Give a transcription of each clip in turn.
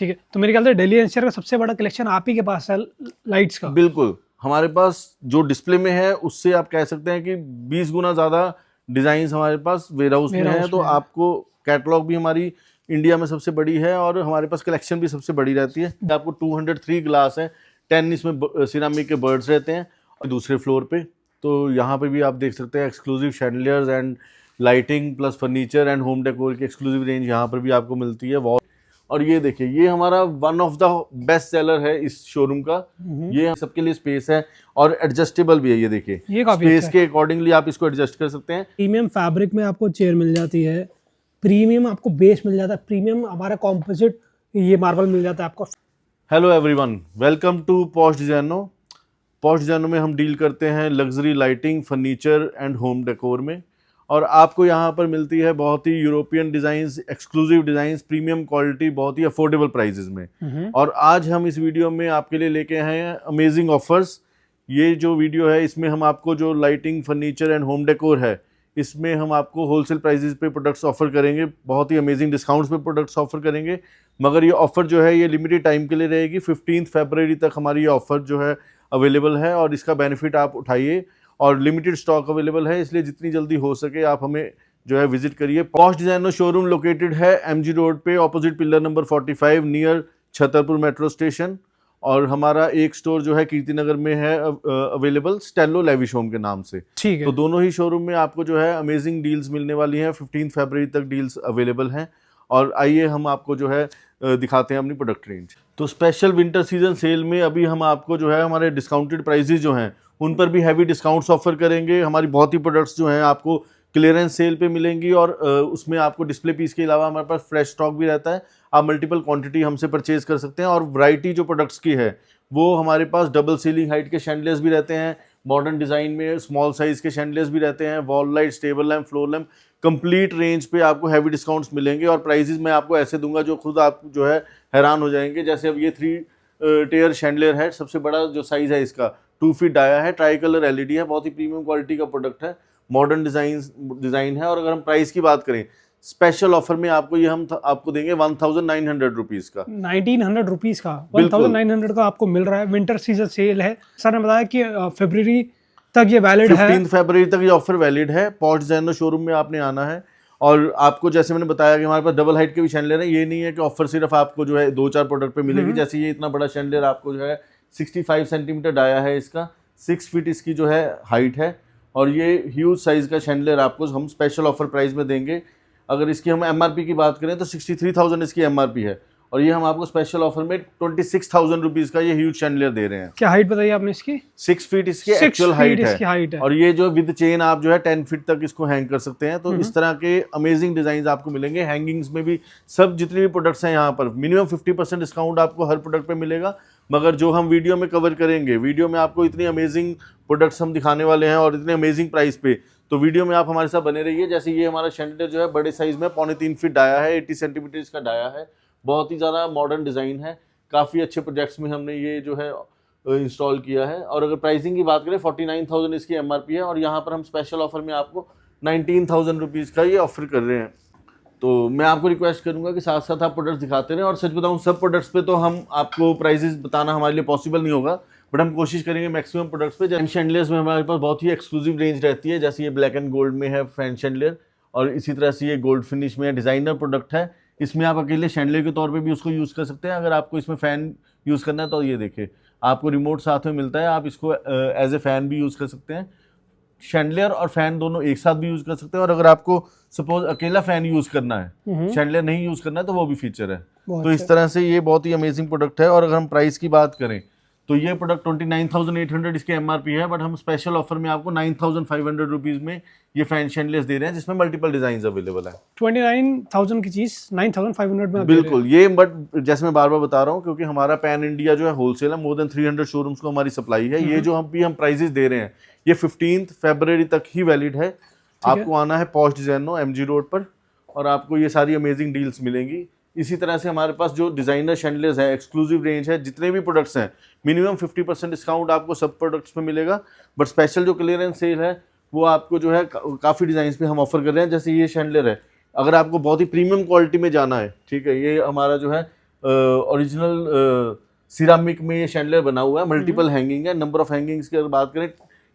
ठीक है, तो मेरे ख्याल से डेली एनसीआर का सबसे बड़ा कलेक्शन आप ही के पास है लाइट्स का। बिल्कुल, हमारे पास जो डिस्प्ले में है उससे आप कह सकते हैं कि 20 गुना ज़्यादा डिज़ाइंस हमारे पास वेयर हाउस में है। तो आपको कैटलॉग भी हमारी इंडिया में सबसे बड़ी है और हमारे पास कलेक्शन भी सबसे बड़ी रहती है। आपको 203 ग्लास है, 10 इसमें सिरामिक के बर्ड्स रहते हैं। और दूसरे फ्लोर पे तो यहाँ पे भी आप देख सकते हैं exclusive chandeliers and lighting plus furniture and home decor की एक्सक्लूसिव रेंज यहाँ पर भी आपको मिलती है। वॉल और ये देखिए, ये हमारा one of the best seller है इस शोरूम का। ये सबके लिए स्पेस है और एडजस्टेबल भी है। ये देखिए, ये स्पेस के अकॉर्डिंगली आप इसको एडजस्ट कर सकते हैं। प्रीमियम फैब्रिक में आपको चेयर मिल जाती है, प्रीमियम आपको बेस मिल जाता है, प्रीमियम हमारा कॉम्पोजिट ये मार्बल मिल जाता है आपको। Hello everyone, welcome to Posh Designo. Posh Designo में हम डील करते हैं luxury lighting, furniture and home decor में, और आपको यहाँ पर मिलती है बहुत ही European designs, exclusive designs, premium quality, बहुत ही अफोर्डेबल प्राइसेस में। और आज हम इस वीडियो में आपके लिए लेके आए हैं अमेजिंग ऑफर्स। ये जो वीडियो है इसमें हम आपको जो lighting, furniture and home decor है इसमें हम आपको होलसेल प्राइसेस पे प्रोडक्ट्स ऑफर करेंगे, बहुत ही अमेजिंग डिस्काउंट्स पे प्रोडक्ट्स ऑफर करेंगे। मगर ये ऑफ़र जो है ये लिमिटेड टाइम के लिए रहेगी। 15 फरवरी तक हमारी ये ऑफ़र जो है अवेलेबल है और इसका बेनिफिट आप उठाइए। और लिमिटेड स्टॉक अवेलेबल है, इसलिए जितनी जल्दी हो सके आप हमें जो है विजिट करिए। पॉश डिजाइनो शोरूम लोकेटेड है MG रोड पे, opposite pillar number 45, near Chhatarpur metro station. और हमारा एक स्टोर जो है कीर्तिनगर में है अवेलेबल, स्टेलो लेविश होम के नाम से। ठीक है, तो दोनों ही शोरूम में आपको जो है अमेजिंग डील्स मिलने वाली हैं। 15 फरवरी तक डील्स अवेलेबल हैं। और आइए हम आपको जो है दिखाते हैं अपनी प्रोडक्ट रेंज। तो स्पेशल विंटर सीजन सेल में अभी हम आपको जो है हमारे डिस्काउंटेड प्राइसेस जो हैं उन पर भी हैवी डिस्काउंट्स ऑफर करेंगे। हमारी बहुत ही प्रोडक्ट्स जो हैं आपको क्लियरेंस सेल पे मिलेंगी और उसमें आपको डिस्प्ले पीस के अलावा हमारे पास फ्रेश स्टॉक भी रहता है। आप मल्टीपल क्वांटिटी हमसे परचेज कर सकते हैं। और वैरायटी जो प्रोडक्ट्स की है वो हमारे पास डबल सीलिंग हाइट के शैंडलियर्स भी रहते हैं, मॉडर्न डिज़ाइन में स्मॉल साइज़ के शैंडलियर्स भी रहते हैं, wall light, stable lamp, floor lamp, complete range पे आपको हैवी डिस्काउंट्स मिलेंगे। और प्राइजेस मैं आपको ऐसे दूंगा जो खुद आप जो है हैरान हो जाएंगे। जैसे अब ये 3 टेयर शैंडलियर है, सबसे बड़ा जो साइज़ है इसका 2 फीट डाया है, ट्राई कलर LED है, बहुत ही प्रीमियम क्वालिटी का प्रोडक्ट है, मॉडर्न डिज़ाइन है। और अगर हम प्राइस की बात करें, स्पेशल ऑफर में आपको ये हम आपको देंगे 1900 रुपीज़ का। 1900 रुपीज़ का 1900 का आपको मिल रहा है। विंटर सीजन सेल है, सर ने बताया कि फरवरी तक ये वैलिड है। 15 फरवरी तक ये ऑफर वैलिड है। पॉश डिजाइनो शोरूम में आपने आना है। और आपको जैसे मैंने बताया कि हमारे पास डबल हाइट के भी शैंडलियर हैं। ये नहीं है कि ऑफर सिर्फ आपको जो है 2-4 प्रोडक्ट पे मिलेगी। जैसे ये इतना बड़ा शैंडलियर आपको जो है 65 सेंटीमीटर डाया है, इसका 6 फीट इसकी जो है हाइट है। और ये ह्यूज साइज का शैंडलियर आपको हम स्पेशल ऑफर प्राइस में देंगे। अगर इसकी हम MRP की बात करें तो 63,000 इसकी MRP है, और ये हम आपको स्पेशल ऑफर में 26,000 रुपीज़ का ये ह्यूज शैंडलियर दे रहे हैं। क्या हाइट बताइए आपने इसकी? 6 फीट इसकी एक्चुअल हाइट है। और ये जो विद चेन आप जो है 10 फीट तक इसको हैंग कर सकते हैं। तो इस तरह के अमेजिंग डिजाइन आपको मिलेंगे। हैंगिंग्स में भी सब जितने भी प्रोडक्ट्स हैं यहाँ पर मिनिमम 50% डिस्काउंट आपको हर प्रोडक्ट पे मिलेगा। मगर जो हम वीडियो में कवर करेंगे, वीडियो में आपको इतनी अमेजिंग प्रोडक्ट्स हम दिखाने वाले हैं और इतने अमेजिंग प्राइस पे, तो वीडियो में आप हमारे साथ बने रहिए। जैसे ये हमारा शैंडलियर जो है बड़े साइज में 3.25 फीट डाया है, 80 सेंटीमीटर इसका डाया है, बहुत ही ज़्यादा मॉडर्न डिज़ाइन है। काफ़ी अच्छे प्रोजेक्ट्स में हमने ये जो है इंस्टॉल किया है। और अगर प्राइसिंग की बात करें 49,000 इसकी MRP है, और यहाँ पर हम स्पेशल ऑफर में आपको 19,000 रुपीज़ का ये ऑफर कर रहे हैं। तो मैं आपको रिक्वेस्ट करूंगा कि साथ साथ आप प्रोडक्ट्स दिखाते रहें। और सच बताऊं, सब प्रोडक्ट्स पे तो हम आपको प्राइसेस बताना हमारे लिए पॉसिबल नहीं होगा, बट हम कोशिश करेंगे मैक्सिमम प्रोडक्ट्स पे। जैसे शैंडलियर्स में हमारे पास बहुत ही एक्सक्लूसिव रेंज रहती है। जैसे ये ब्लैक एंड गोल्ड में है फैन शैंडलियर, और इसी तरह से ये गोल्ड फिनिश में डिज़ाइनर प्रोडक्ट है। इसमें आप अकेले शैंडलियर के तौर पे भी उसको यूज़ कर सकते हैं। अगर आपको इसमें फ़ैन यूज़ करना है तो ये देखिए, आपको रिमोट साथ में मिलता है, आप इसको एज ए फ़ैन भी यूज़ कर सकते हैं। शैंडलियर और फैन दोनों एक साथ भी यूज़ कर सकते हैं। और अगर आपको सपोज अकेला फैन यूज़ करना है, शैंडलियर नहीं यूज़ करना है, तो वो भी फीचर है। तो इस तरह से ये बहुत ही अमेजिंग प्रोडक्ट है। और अगर हम प्राइस की बात करें तो ये प्रोडक्ट 29,800 इसके MRP है, बट हम स्पेशल ऑफर में आपको 9,500 रुपीज़ में ये फैन शैंडलियर्स दे रहे हैं, जिसमें मल्टीपल डिजाइन अवेलेबल है। 29,000 की चीज़ 9,500 में बिल्कुल। ये बट जैसे मैं बार बार बता रहा हूँ, क्योंकि हमारा पैन इंडिया जो है होलसेल है, मोर देन 300 शोरूम्स को हमारी सप्लाई है। ये जो हम प्राइजेस दे रहे हैं ये 15 फरवरी तक ही वैलिड है। आपको आना है पॉश डिजाइनो MG रोड पर, और आपको ये सारी अमेजिंग डील्स मिलेंगी। इसी तरह से हमारे पास जो डिज़ाइनर शैंडलियर्स है, एक्सक्लूसिव रेंज है, जितने भी प्रोडक्ट्स हैं मिनिमम 50% डिस्काउंट आपको सब प्रोडक्ट्स पे मिलेगा। बट स्पेशल जो क्लियरेंस सेल है वो आपको जो है काफ़ी डिज़ाइंस पे हम ऑफर कर रहे हैं। जैसे ये शैंडलियर है, अगर आपको बहुत ही प्रीमियम क्वालिटी में जाना है, ठीक है, ये हमारा जो है ओरिजिनल सिरामिक में ये शैंडलियर बना हुआ है, मल्टीपल हैंगिंग है। नंबर ऑफ हैंगिंग्स की अगर बात करें,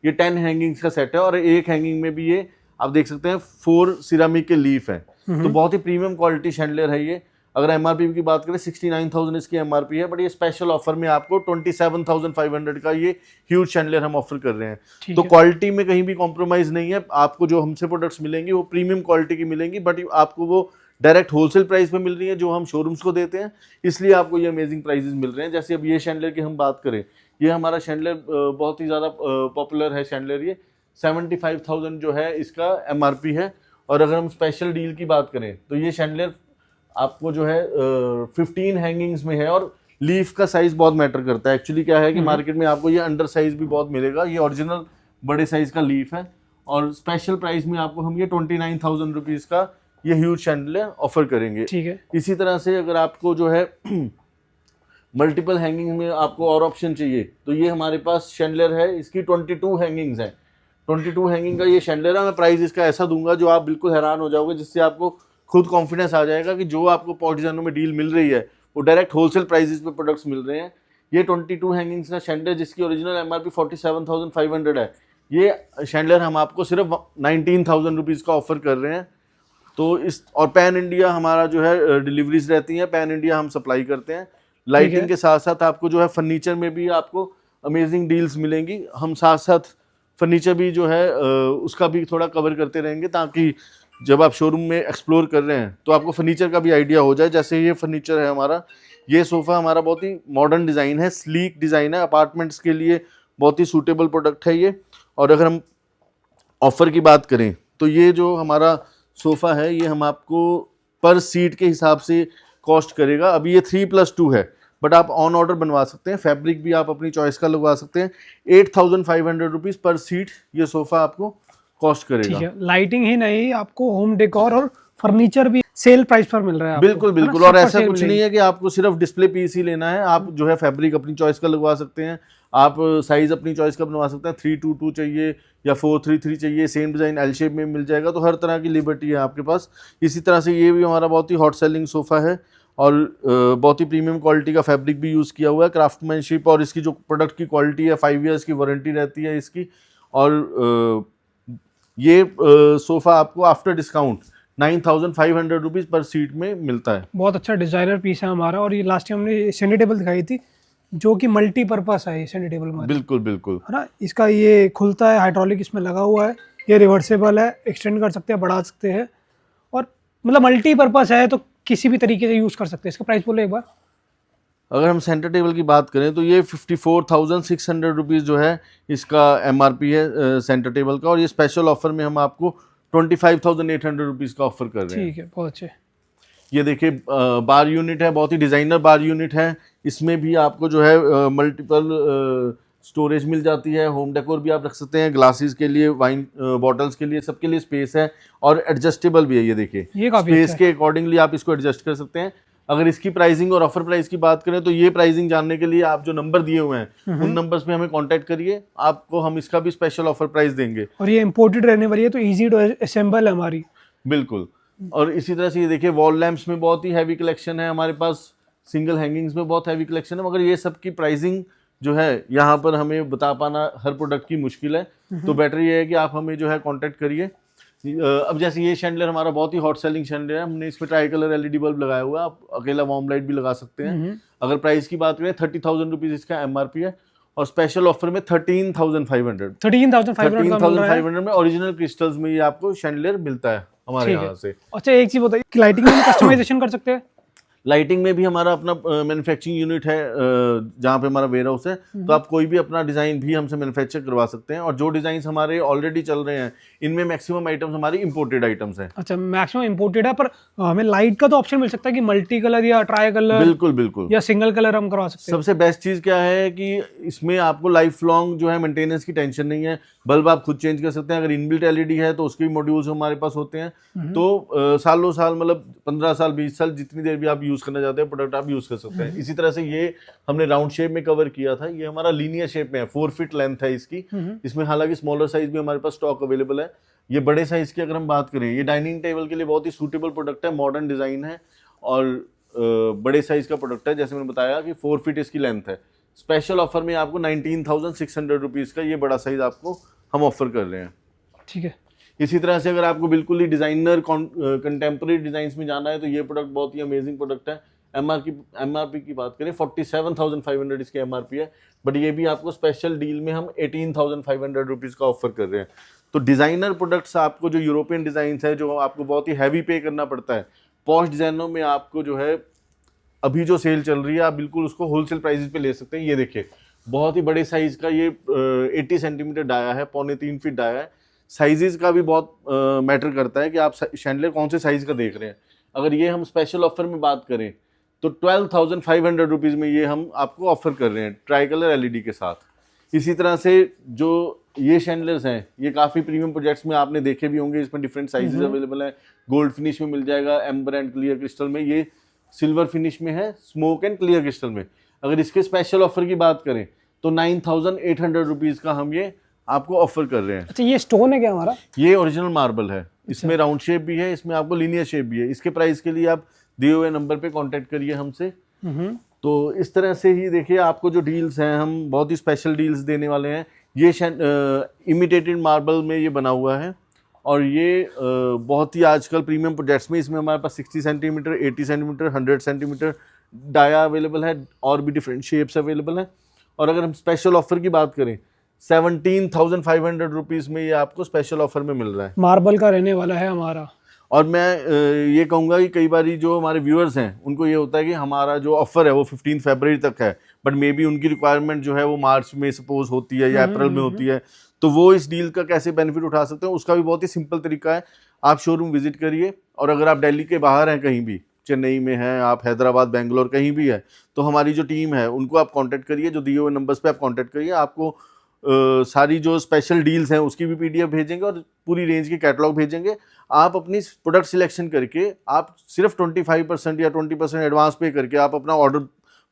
ये 10 हैंगिंग्स का सेट है और एक हैंगिंग में भी ये आप देख सकते हैं 4 सिरामिक के लीफ हैं। तो बहुत ही प्रीमियम क्वालिटी शैंडलियर है ये। अगर एमआरपी की बात करें 69,000 इसकी एमआरपी है, बट ये स्पेशल ऑफर में आपको 27,500 का ये ह्यूज शैंडलियर हम ऑफर कर रहे हैं। तो क्वालिटी में कहीं भी कॉम्प्रोमाइज नहीं है। आपको जो हमसे प्रोडक्ट्स मिलेंगे वो प्रीमियम क्वालिटी की मिलेंगी, बट आपको वो डायरेक्ट होलसेल प्राइस पे मिल रही है जो हम शोरूम्स को देते हैं, इसलिए आपको ये अमेजिंग प्राइसेस मिल रहे हैं। जैसे अब ये शैंडलियर की हम बात करें, ये हमारा शैंडलियर बहुत ही ज़्यादा पॉपुलर है शैंडलियर। ये 75,000 जो है इसका एमआरपी है। और अगर हम स्पेशल डील की बात करें तो ये शैंडलियर आपको जो है 15 हैंगिंग्स में है। और लीफ का साइज बहुत मैटर करता है। एक्चुअली क्या है कि मार्केट में आपको ये अंडर साइज भी बहुत मिलेगा, ये ओरिजिनल बड़े साइज का लीफ है। और स्पेशल प्राइस में आपको हम ये 29,000 रुपीज़ का ये ह्यूज शैंडलियर ऑफर करेंगे। ठीक है। इसी तरह से अगर आपको जो है मल्टीपल हैंगिंग में आपको और ऑप्शन चाहिए तो ये हमारे पास शैंडलियर है, इसकी 22 हैंगिंग्स हैं। 22 हैंगिंग का ये शैंडलियर है। मैं प्राइस इसका ऐसा दूंगा जो आप बिल्कुल हैरान हो जाओगे, जिससे आपको खुद कॉन्फिडेंस आ जाएगा कि जो आपको पॉट डिजाइनों में डील मिल रही है वो डायरेक्ट होलसेल प्राइसेस पे प्रोडक्ट्स मिल रहे हैं। ये 22 हैंगिंग्स का शैंडलियर जिसकी ओरिजिनल एमआरपी 47,500 है, ये शैंडलियर हम आपको सिर्फ 19,000 रुपीज़ का ऑफर कर रहे हैं। तो इस और पैन इंडिया हमारा जो है डिलीवरीज रहती हैं, पैन इंडिया हम सप्लाई करते हैं। लाइटिंग के साथ साथ आपको जो है फर्नीचर में भी आपको अमेजिंग डील्स मिलेंगी। हम साथ साथ फर्नीचर भी जो है उसका भी थोड़ा कवर करते रहेंगे, ताकि जब आप शोरूम में एक्सप्लोर कर रहे हैं तो आपको फर्नीचर का भी आइडिया हो जाए। जैसे ये फर्नीचर है हमारा, ये सोफ़ा हमारा बहुत ही मॉडर्न डिज़ाइन है, स्लीक डिज़ाइन है, अपार्टमेंट्स के लिए बहुत ही सूटेबल प्रोडक्ट है ये। और अगर हम ऑफ़र की बात करें तो ये जो हमारा सोफ़ा है ये हम आपको पर सीट के हिसाब से कॉस्ट करेगा। अभी ये 3+2 है, बट आप ऑन ऑर्डर बनवा सकते हैं। फैब्रिक भी आप अपनी चॉइस का लगवा सकते हैं। 8,500 रुपीज़ पर सीट ये सोफ़ा आपको कॉस्ट करेगा। ठीक है। लाइटिंग ही नहीं, आपको होम डेकोर और फर्नीचर भी सेल प्राइस पर मिल रहा है। बिल्कुल बिल्कुल। और ऐसा कुछ नहीं है कि आपको सिर्फ डिस्प्ले पीस ही लेना है। आप जो है फैब्रिक अपनी चॉइस का लगवा सकते हैं, आप साइज अपनी चॉइस का बनवा सकते हैं। 322 चाहिए या 433 चाहिए, सेम डिज़ाइन एल शेप में मिल जाएगा। तो हर तरह की लिबर्टी है आपके पास। इसी तरह से ये भी हमारा बहुत ही हॉट सेलिंग सोफ़ा है और बहुत ही प्रीमियम क्वालिटी का फैब्रिक भी यूज़ किया हुआ है, क्राफ्टमैनशिप। और इसकी जो प्रोडक्ट की क्वालिटी है 5 ईयर्स की वारंटी रहती है इसकी। और ये सोफ़ा आपको आफ्टर डिस्काउंट 9,500 रुपीज़ पर सीट में मिलता है। बहुत अच्छा डिजाइनर पीस है हमारा। और ये लास्ट टाइम हमने सेंटर टेबल दिखाई थी जो कि मल्टीपर्पस है ये सेंटर टेबल में। बिल्कुल बिल्कुल, है ना। इसका ये खुलता है, हाइड्रोलिक इसमें लगा हुआ है, ये रिवर्सेबल है, एक्सटेंड कर सकते हैं, बढ़ा सकते हैं। और मतलब मल्टीपर्पस है तो किसी भी तरीके से यूज़ कर सकते हैं। इसका प्राइस बोलो एक बार। अगर हम सेंटर टेबल की बात करें तो ये 54,600 रुपीज़ जो है इसका एमआरपी है सेंटर टेबल का। और ये स्पेशल ऑफर में हम आपको 25,800 रुपीज़ का ऑफर कर रहे हैं। ठीक है, बहुत अच्छे। ये देखिए बार यूनिट है, बहुत ही डिज़ाइनर बार यूनिट है। इसमें भी आपको जो है मल्टीपल स्टोरेज मिल जाती है। होम डेकोर भी आप रख सकते हैं, ग्लासेस के लिए, वाइन बॉटल्स के लिए, सबके लिए स्पेस है। और एडजस्टेबल भी है। ये देखिए स्पेस के अकॉर्डिंगली आप इसको एडजस्ट कर सकते हैं। अगर इसकी प्राइसिंग और ऑफर प्राइस की बात करें तो ये प्राइसिंग जानने के लिए आप जो नंबर दिए हुए हैं उन नंबर्स पे हमें कांटेक्ट करिए, आपको हम इसका भी स्पेशल ऑफर प्राइस देंगे। और ये इंपोर्टेड रहने वाली है तो इजी टू असेंबल है हमारी। बिल्कुल। और इसी तरह से ये देखिए वॉल लैंप्स में बहुत ही हैवी कलेक्शन है हमारे पास, सिंगल हैंगिंग्स में बहुत हैवी कलेक्शन है। मगर ये सब की प्राइसिंग जो है यहाँ पर हमें बता पाना हर प्रोडक्ट की मुश्किल है। तो बेटर ये है कि आप हमें जो है कॉन्टेक्ट करिए। अब जैसे ये शैंडलियर हमारा बहुत ही हॉट सेलिंग शैंडलियर है, हमने इसमें ट्राई कलर एलईडी बल्ब लगाया हुआ है, आप अकेला वार्म लाइट भी लगा सकते हैं। अगर प्राइस की बात करें 30,000 रुपीज़ इसका एमआरपी है और स्पेशल ऑफर में 13,500 में ओरिजिनल क्रिस्टल्स में ये आपको शैंडलियर मिलता है हमारे यहाँ से। अच्छा एक चीज बताइए कि लाइटिंग में कस्टमाइजेशन कर सकते हैं? लाइटिंग में भी हमारा अपना मैन्युफैक्चरिंग यूनिट है जहाँ पे हमारा वेयर हाउस है, तो आप कोई भी अपना डिज़ाइन भी हमसे मैन्युफैक्चर करवा सकते हैं। और जो डिज़ाइन हमारे ऑलरेडी चल रहे हैं इनमें मैक्सिमम आइटम्स हमारी इंपोर्टेड आइटम्स हैं। अच्छा मैक्सिमम इंपोर्टेड है, पर हमें लाइट का तो ऑप्शन मिल सकता है कि मल्टी कलर या ट्राई कलर। बिल्कुल बिल्कुल, या सिंगल कलर हम करवा सकते हैं। सबसे बेस्ट चीज़ क्या है कि इसमें आपको लाइफ लॉन्ग जो है मेंटेनेंस की टेंशन नहीं है। बल्ब आप खुद चेंज कर सकते हैं। अगर इनबिल्ट एलईडी है तो उसके भी मॉड्यूल्स हमारे पास होते हैं। तो सालों साल मतलब 15 साल 20 साल जितनी देर भी आप यूज़ करना चाहते हैं प्रोडक्ट आप यूज़ कर सकते हैं। इसी तरह से ये हमने राउंड शेप में कवर किया था, ये हमारा लीनियर शेप में है, 4 फीट लेंथ है इसकी। इसमें हालांकि स्मॉलर साइज भी हमारे पास स्टॉक अवेलेबल है। ये बड़े साइज की अगर हम बात करें, ये डाइनिंग टेबल के लिए बहुत ही सूटेबल प्रोडक्ट है, मॉडर्न डिज़ाइन है और बड़े साइज का प्रोडक्ट है, जैसे मैंने बताया कि 4 फीट इसकी लेंथ है। स्पेशल ऑफर में आपको 19,600 रुपीज़ का ये बड़ा साइज आपको हम ऑफर कर रहे हैं। ठीक है। इसी तरह से अगर आपको बिल्कुल ही डिजाइनर कंटेम्प्रेरी डिजाइन्स में जाना है तो ये प्रोडक्ट बहुत ही अमेजिंग प्रोडक्ट है। एमआरपी की बात करें 47,500 इसकी एमआरपी है, बट ये भी आपको स्पेशल डील में हम 18,500 रुपीज़ का ऑफर कर रहे हैं। तो डिज़ाइनर प्रोडक्ट्स आपको जो यूरोपियन डिज़ाइंस है, जो आपको बहुत ही हैवी पे करना पड़ता है, पॉश डिज़ाइनों में आपको जो है अभी जो सेल चल रही है आप बिल्कुल उसको होलसेल प्राइसेस पे ले सकते हैं। ये देखिए बहुत ही बड़े साइज़ का ये 80 सेंटीमीटर डाया है, 3.25 फीट डाया है। साइजेस का भी बहुत मैटर करता है कि आप शैंडलियर कौन से साइज़ का देख रहे हैं। अगर ये हम स्पेशल ऑफर में बात करें तो 12,500 रुपीज़ में ये हम आपको ऑफर कर रहे हैं ट्राई कलर एलईडी के साथ। इसी तरह से जो ये शैंडलियर्स हैं ये काफ़ी प्रीमियम प्रोजेक्ट्स में आपने देखे भी होंगे, इसमें डिफरेंट साइजेस अवेलेबल हैं। गोल्ड फिनिश में मिल जाएगा, एम्बर एंड क्लियर क्रिस्टल में, ये सिल्वर फिनिश में है, स्मोक एंड क्लियर क्रिस्टल में। अगर इसके स्पेशल ऑफर की बात करें तो 9,800 रुपीज़ का हम ये आपको ऑफर कर रहे हैं। अच्छा, ये स्टोन है क्या हमारा? ये ओरिजिनल मार्बल है, इसमें राउंड शेप भी है, इसमें आपको लीनियर शेप भी है। इसके प्राइस के लिए आप दिए हुए नंबर पे कांटेक्ट करिए हमसे। तो इस तरह से ही देखिए आपको जो डील्स हैं हम बहुत ही स्पेशल डील्स देने वाले हैं। ये इमिटेटेड मार्बल में ये बना हुआ है और ये बहुत ही आजकल प्रीमियम प्रोजेक्ट्स में इसमें हमारे पास 60 centimetre, 80 centimetre, 100 centimetre dia available है और भी डिफरेंट शेप्स अवेलेबल हैं। और अगर हम स्पेशल ऑफर की बात करें 17,500 रुपीज़ में ये आपको स्पेशल ऑफर में मिल रहा है। मार्बल का रहने वाला है हमारा। और मैं ये कहूँगा कि कई बार जो हमारे व्यूअर्स हैं उनको ये होता है कि हमारा जो ऑफर है वो 15 फरवरी तक है, बट मे बी उनकी रिक्वायरमेंट जो है वो मार्च में सपोज होती है या अप्रैल में होती है, तो वो इस डील का कैसे बेनिफिट उठा सकते हैं उसका भी बहुत ही सिंपल तरीका है। आप शोरूम विजिट करिए और अगर आप दिल्ली के बाहर हैं, कहीं भी चेन्नई में हैं, आप हैदराबाद, बेंगलोर कहीं भी है, तो हमारी जो टीम है उनको आप कांटेक्ट करिए, जो दिए हुए नंबर्स पे आप कांटेक्ट करिए। आपको सारी जो स्पेशल डील्स हैं उसकी भी पीडीएफ भेजेंगे और पूरी रेंज की कैटलॉग भेजेंगे। आप अपनी प्रोडक्ट सिलेक्शन करके आप सिर्फ 25% या 20% एडवांस पे करके आप अपना ऑर्डर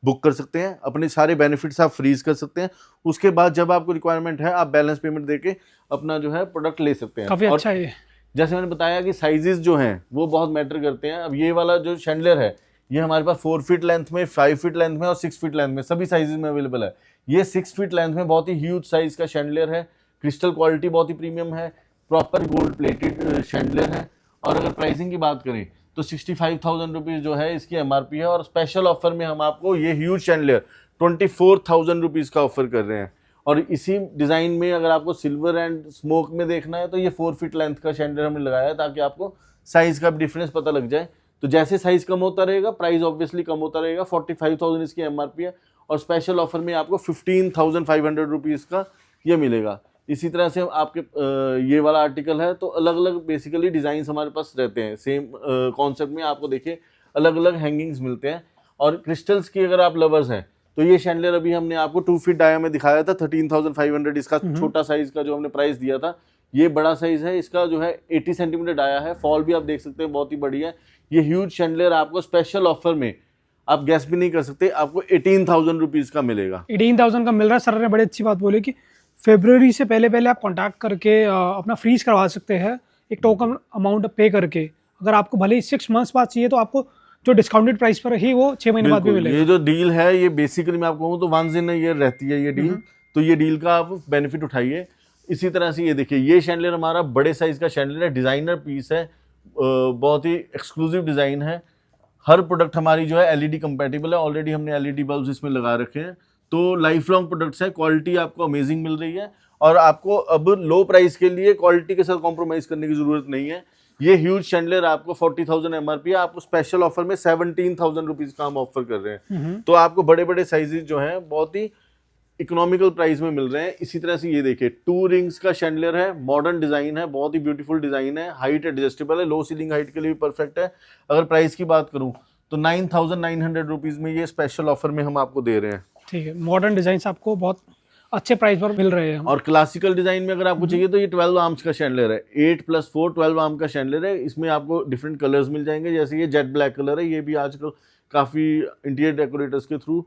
बुक कर सकते हैं, अपने सारे बेनिफिट्स आप फ्रीज कर सकते हैं। उसके बाद जब आपको रिक्वायरमेंट है आप बैलेंस पेमेंट देके अपना जो है प्रोडक्ट ले सकते हैं। काफी अच्छा है। जैसे मैंने बताया कि साइजेस जो हैं वो बहुत मैटर करते हैं। अब ये वाला जो शैंडलियर है ये हमारे पास 4 फीट लेंथ में, 5 फीट लेंथ में और 6 फीट लेंथ में सभी साइजेस में अवेलेबल है। ये 6 फीट लेंथ में बहुत ही ह्यूज साइज का शैंडलियर है, क्रिस्टल क्वालिटी बहुत ही प्रीमियम है, प्रॉपर गोल्ड प्लेटेड शैंडलियर है। और अगर प्राइसिंग की बात करें तो 65,000 रुपीज़ जो है इसकी एमआरपी है और स्पेशल ऑफर में हम आपको ये ह्यूज शैंडलियर 24,000 रुपीज़ का ऑफर कर रहे हैं। और इसी डिज़ाइन में अगर आपको सिल्वर एंड स्मोक में देखना है तो ये 4 फीट लेंथ का शैंडलियर हमने लगाया है ताकि आपको साइज़ का डिफरेंस पता लग जाए। तो जैसे साइज़ कम होता रहेगा प्राइस ऑब्वियसली कम होता रहेगा। 45,000 इसकी एमआरपी है और स्पेशल ऑफर में आपको 15,500 रुपीज़ का ये मिलेगा। इसी तरह से आपके ये वाला आर्टिकल है तो अलग अलग बेसिकली डिज़ाइंस हमारे पास रहते हैं। सेम कॉन्सेप्ट में आपको देखिए अलग अलग हैंगिंग्स मिलते हैं। और क्रिस्टल्स की अगर आप लवर्स हैं तो ये शैंडलियर अभी हमने आपको 2 फीट डाया में दिखाया था 13,500 इसका छोटा साइज का जो हमने प्राइस दिया था। ये बड़ा साइज है, इसका जो है 80 सेंटीमीटर डाया है, फॉल भी आप देख सकते हैं बहुत ही बढ़िया है। ये ह्यूज शैंडलियर आपको स्पेशल ऑफर में आप गैस भी नहीं कर सकते, आपको 18,000 रुपीज़ का मिलेगा। 18,000 का मिल रहा है। सर ने बड़ी अच्छी बात बोली कि फरवरी से पहले आप कांटेक्ट करके अपना फ्रीज करवा सकते हैं एक टोकन अमाउंट पे करके। अगर आपको भले ही 6 मंथ्स बाद चाहिए तो आपको जो डिस्काउंटेड प्राइस पर ही वो 6 महीने बाद भी मिलेगा। ये जो डील है ये बेसिकली मैं आपको कहूँ तो 1 इन अ ईयर रहती है ये डील, तो ये डील का आप बेनिफिट उठाइए। इसी तरह से ये देखिए ये शैंडलियर हमारा बड़े साइज का शैंडलियर है, डिज़ाइनर पीस है, बहुत ही एक्सक्लूसिव डिज़ाइन है। हर प्रोडक्ट हमारी जो है एलईडी कंपैटिबल है, ऑलरेडी हमने एलईडी बल्ब इसमें लगा रखे हैं। तो लाइफ लॉन्ग प्रोडक्ट्स है, क्वालिटी आपको अमेजिंग मिल रही है और आपको अब लो प्राइस के लिए क्वालिटी के साथ कॉम्प्रोमाइज़ करने की ज़रूरत नहीं है। ये ह्यूज शैंडलियर आपको 40,000 एमआरपी है, आपको स्पेशल ऑफर में 17,000 रुपीज़ का हम ऑफर कर रहे हैं। तो आपको बड़े बड़े साइजेज जो हैं बहुत ही इकोनॉमिकल प्राइस में मिल रहे हैं। इसी तरह से ये देखिए 2 रिंग्स का शैंडलियर है, मॉडर्न डिज़ाइन है, बहुत ही ब्यूटीफुल डिज़ाइन है, हाइट एडजस्टेबल है, लो सीलिंग हाइट के लिए भी परफेक्ट है। अगर प्राइस की बात करूँ तो 9,900 रुपीज़ में ये स्पेशल ऑफर में हम आपको दे रहे हैं। ठीक है, मॉडर्न डिजाइन आपको बहुत अच्छे प्राइस पर मिल रहे हैं। और क्लासिकल डिजाइन में अगर आपको चाहिए तो ये 12 आर्म्स का शैंडलियर है, 8+4 12 आर्म का शैंडलियर है। इसमें आपको डिफरेंट कलर्स मिल जाएंगे, जैसे ये जेट ब्लैक कलर है, ये भी आजकल काफ़ी इंटीरियर डेकोरेटर्स के थ्रू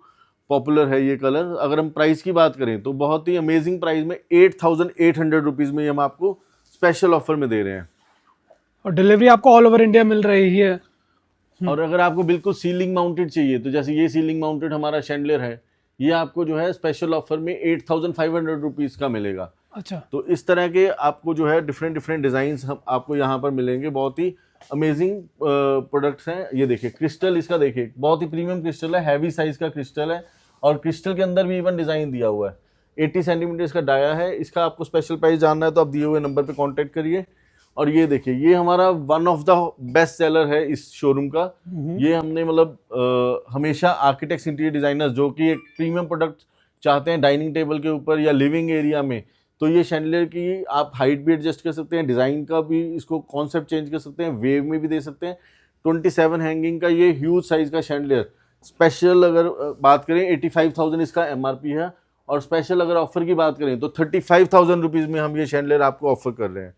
पॉपुलर है ये कलर। अगर हम प्राइस की बात करें तो बहुत ही अमेजिंग प्राइस में 8,800 रुपीज़ में हम आपको स्पेशल ऑफर में दे रहे हैं। और डिलीवरी आपको ऑल ओवर इंडिया मिल रही है। और अगर आपको बिल्कुल सीलिंग माउंटेड चाहिए तो जैसे ये सीलिंग माउंटेड हमारा शैंडलियर है, ये आपको जो है स्पेशल ऑफर में 8500 रुपीज का मिलेगा। अच्छा, तो इस तरह के आपको जो है डिफरेंट डिफरेंट डिजाइन आपको यहाँ पर मिलेंगे। बहुत ही अमेजिंग प्रोडक्ट्स हैं। ये देखिए क्रिस्टल इसका, देखिए बहुत ही प्रीमियम क्रिस्टल है, हैवी साइज का क्रिस्टल है और क्रिस्टल के अंदर भी इवन डिजाइन दिया हुआ है। 80 सेंटीमीटर इसका डाया है। इसका आपको स्पेशल प्राइस जानना है तो आप दिए हुए नंबर पे कांटेक्ट करिए। और ये देखिए ये हमारा one of the best seller है इस शोरूम का। ये हमने मतलब हमेशा आर्किटेक्ट्स, इंटीरियर डिजाइनर्स जो कि एक प्रीमियम प्रोडक्ट चाहते हैं डाइनिंग टेबल के ऊपर या लिविंग एरिया में, तो ये शैंडलियर की आप हाइट भी एडजस्ट कर सकते हैं, डिज़ाइन का भी इसको कॉन्सेप्ट चेंज कर सकते हैं, वेव में भी दे सकते हैं। 27 हैंगिंग का ये ह्यूज साइज का शैंडलियर स्पेशल अगर बात करें 85,000 इसका एमआरपी है और स्पेशल अगर ऑफर की बात करें तो 35,000 रुपीज़ में हम ये शैंडलियर आपको ऑफर कर रहे हैं।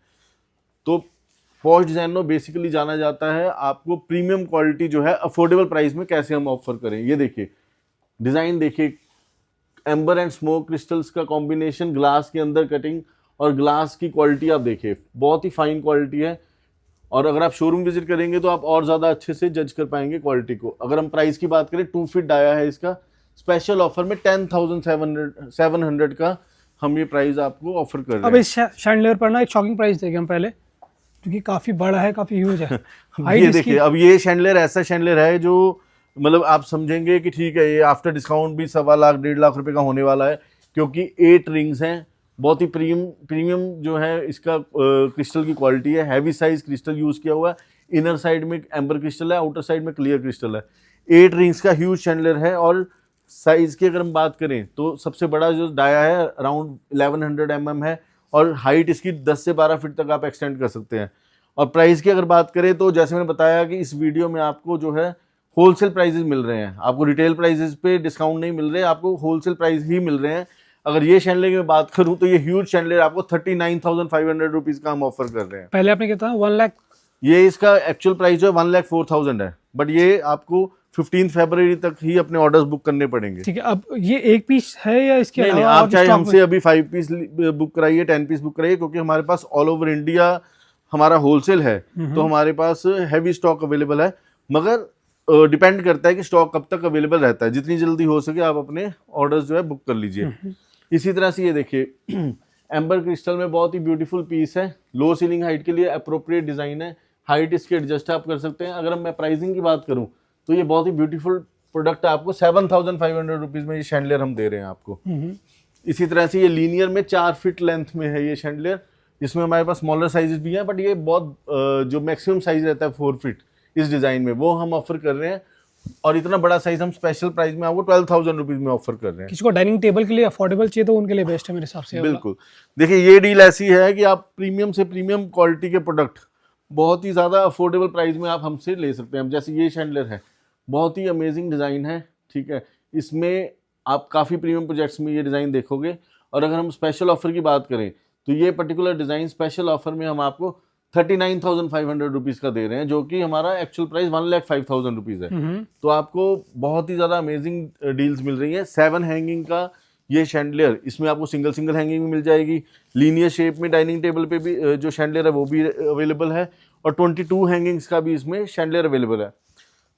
तो पॉश डिजाइनर बेसिकली जाना जाता है आपको प्रीमियम क्वालिटी जो है अफोर्डेबल प्राइस में कैसे हम ऑफर करें। ये देखिए डिज़ाइन देखिए, एम्बर एंड स्मोक क्रिस्टल्स का कॉम्बिनेशन, ग्लास के अंदर कटिंग और ग्लास की क्वालिटी आप देखिए बहुत ही फाइन क्वालिटी है। और अगर आप शोरूम विजिट करेंगे तो आप और ज़्यादा अच्छे से जज कर पाएंगे क्वालिटी को। अगर हम प्राइस की बात करें 2 फीट डाया है इसका, स्पेशल ऑफर में 10,700 का हम ये प्राइस आपको ऑफर कर रहे हैं। अब इस शैंडलियर पर ना एक शॉकिंग प्राइस देंगे हम पहले, क्योंकि काफ़ी बड़ा है, काफ़ी ह्यूज है। ये देखिए अब ये शैंडलियर ऐसा शैंडलियर है जो मतलब आप समझेंगे कि ठीक है ये आफ्टर डिस्काउंट भी 1.25 लाख 1.5 लाख रुपए का होने वाला है, क्योंकि 8 रिंग्स हैं। बहुत ही प्रीमियम जो है इसका क्रिस्टल की क्वालिटी है। हैवी साइज क्रिस्टल यूज़ किया हुआ है। इनर साइड में एम्बर क्रिस्टल है, आउटर साइड में क्लियर क्रिस्टल है। 8 रिंग्स का ह्यूज शैंडलियर है। और साइज की अगर हम बात करें तो सबसे बड़ा जो डाया है अराउंड 1100 mm है और हाइट इसकी 10 से 12 फीट तक आप एक्सटेंड कर सकते हैं। और प्राइस की अगर बात करें तो जैसे मैंने बताया कि इस वीडियो में आपको जो है होलसेल प्राइसेस मिल रहे हैं, आपको रिटेल प्राइसेस पे डिस्काउंट नहीं मिल रहे, आपको होलसेल प्राइस ही मिल रहे हैं। अगर ये शैंडलियर की बात करूं तो ये ह्यूज शैंडलियर आपको 39,500 रुपीज़ का हम ऑफर कर रहे हैं। पहले आपने कितना 1 लाख, ये इसका एक्चुअल प्राइस जो है 1,04,000 है, बट ये आपको 15 फरवरी तक ही अपने ऑर्डर्स बुक करने पड़ेंगे। ठीक है। अब ये एक पीस है या इसके नहीं, अलावा आप चाहे हमसे अभी 5 पीस बुक कराइए, 10 पीस बुक कराइए, क्योंकि हमारे पास ऑल ओवर इंडिया हमारा होलसेल है, तो हमारे पास हैवी स्टॉक अवेलेबल है। मगर डिपेंड करता है कि स्टॉक कब तक अवेलेबल रहता है। जितनी जल्दी हो सके आप अपने ऑर्डर्स जो है बुक कर लीजिए। इसी तरह से ये देखिए एम्बर क्रिस्टल में बहुत ही ब्यूटीफुल पीस है। लो सीलिंग हाइट के लिए अप्रोप्रिएट डिजाइन है। हाइट इसकी एडजस्ट आप कर सकते हैं। अगर मैं प्राइसिंग की बात करूं तो ये बहुत ही ब्यूटीफुल प्रोडक्ट है। आपको 7,500 रुपीज़ में ये शैंडलियर हम दे रहे हैं आपको। इसी तरह से ये लीनियर में 4 फीट लेंथ में है ये शैंडलियर, जिसमें हमारे पास स्मॉलर साइजेस भी हैं, बट ये बहुत जो मैक्सिमम साइज रहता है 4 फीट इस डिज़ाइन में, वो हम ऑफर कर रहे हैं। और इतना बड़ा साइज हम स्पेशल प्राइस में आपको 12,000 रुपीज़ में ऑफर कर रहे हैं। किसी को डाइनिंग टेबल के लिए अफोर्डेबल चाहिए तो उनके लिए बेस्ट है मेरे हिसाब से। बिल्कुल। देखिए ये डील ऐसी है कि आप प्रीमियम से प्रीमियम क्वालिटी के प्रोडक्ट बहुत ही ज़्यादा अफोर्डेबल प्राइस में आप हमसे ले सकते हैं। जैसे ये शैंडलियर है, बहुत ही अमेजिंग डिज़ाइन है, ठीक है। इसमें आप काफ़ी प्रीमियम प्रोजेक्ट्स में ये डिज़ाइन देखोगे। और अगर हम स्पेशल ऑफर की बात करें तो ये पर्टिकुलर डिज़ाइन स्पेशल ऑफर में हम आपको 39,500 रुपीज़ का दे रहे हैं, जो कि हमारा एक्चुअल प्राइस 1,05,000 रुपीज़ है। तो आपको बहुत ही ज़्यादा अमेजिंग डील्स मिल रही हैं। 7 हैंगिंग का ये शैंडलियर, इसमें आपको सिंगल हैंगिंग भी मिल जाएगी। लीनियर शेप में डाइनिंग टेबल पे भी जो शैंडलियर है वो भी अवेलेबल है। और 22 हैंगिंग्स का भी इसमें शैंडलियर अवेलेबल है।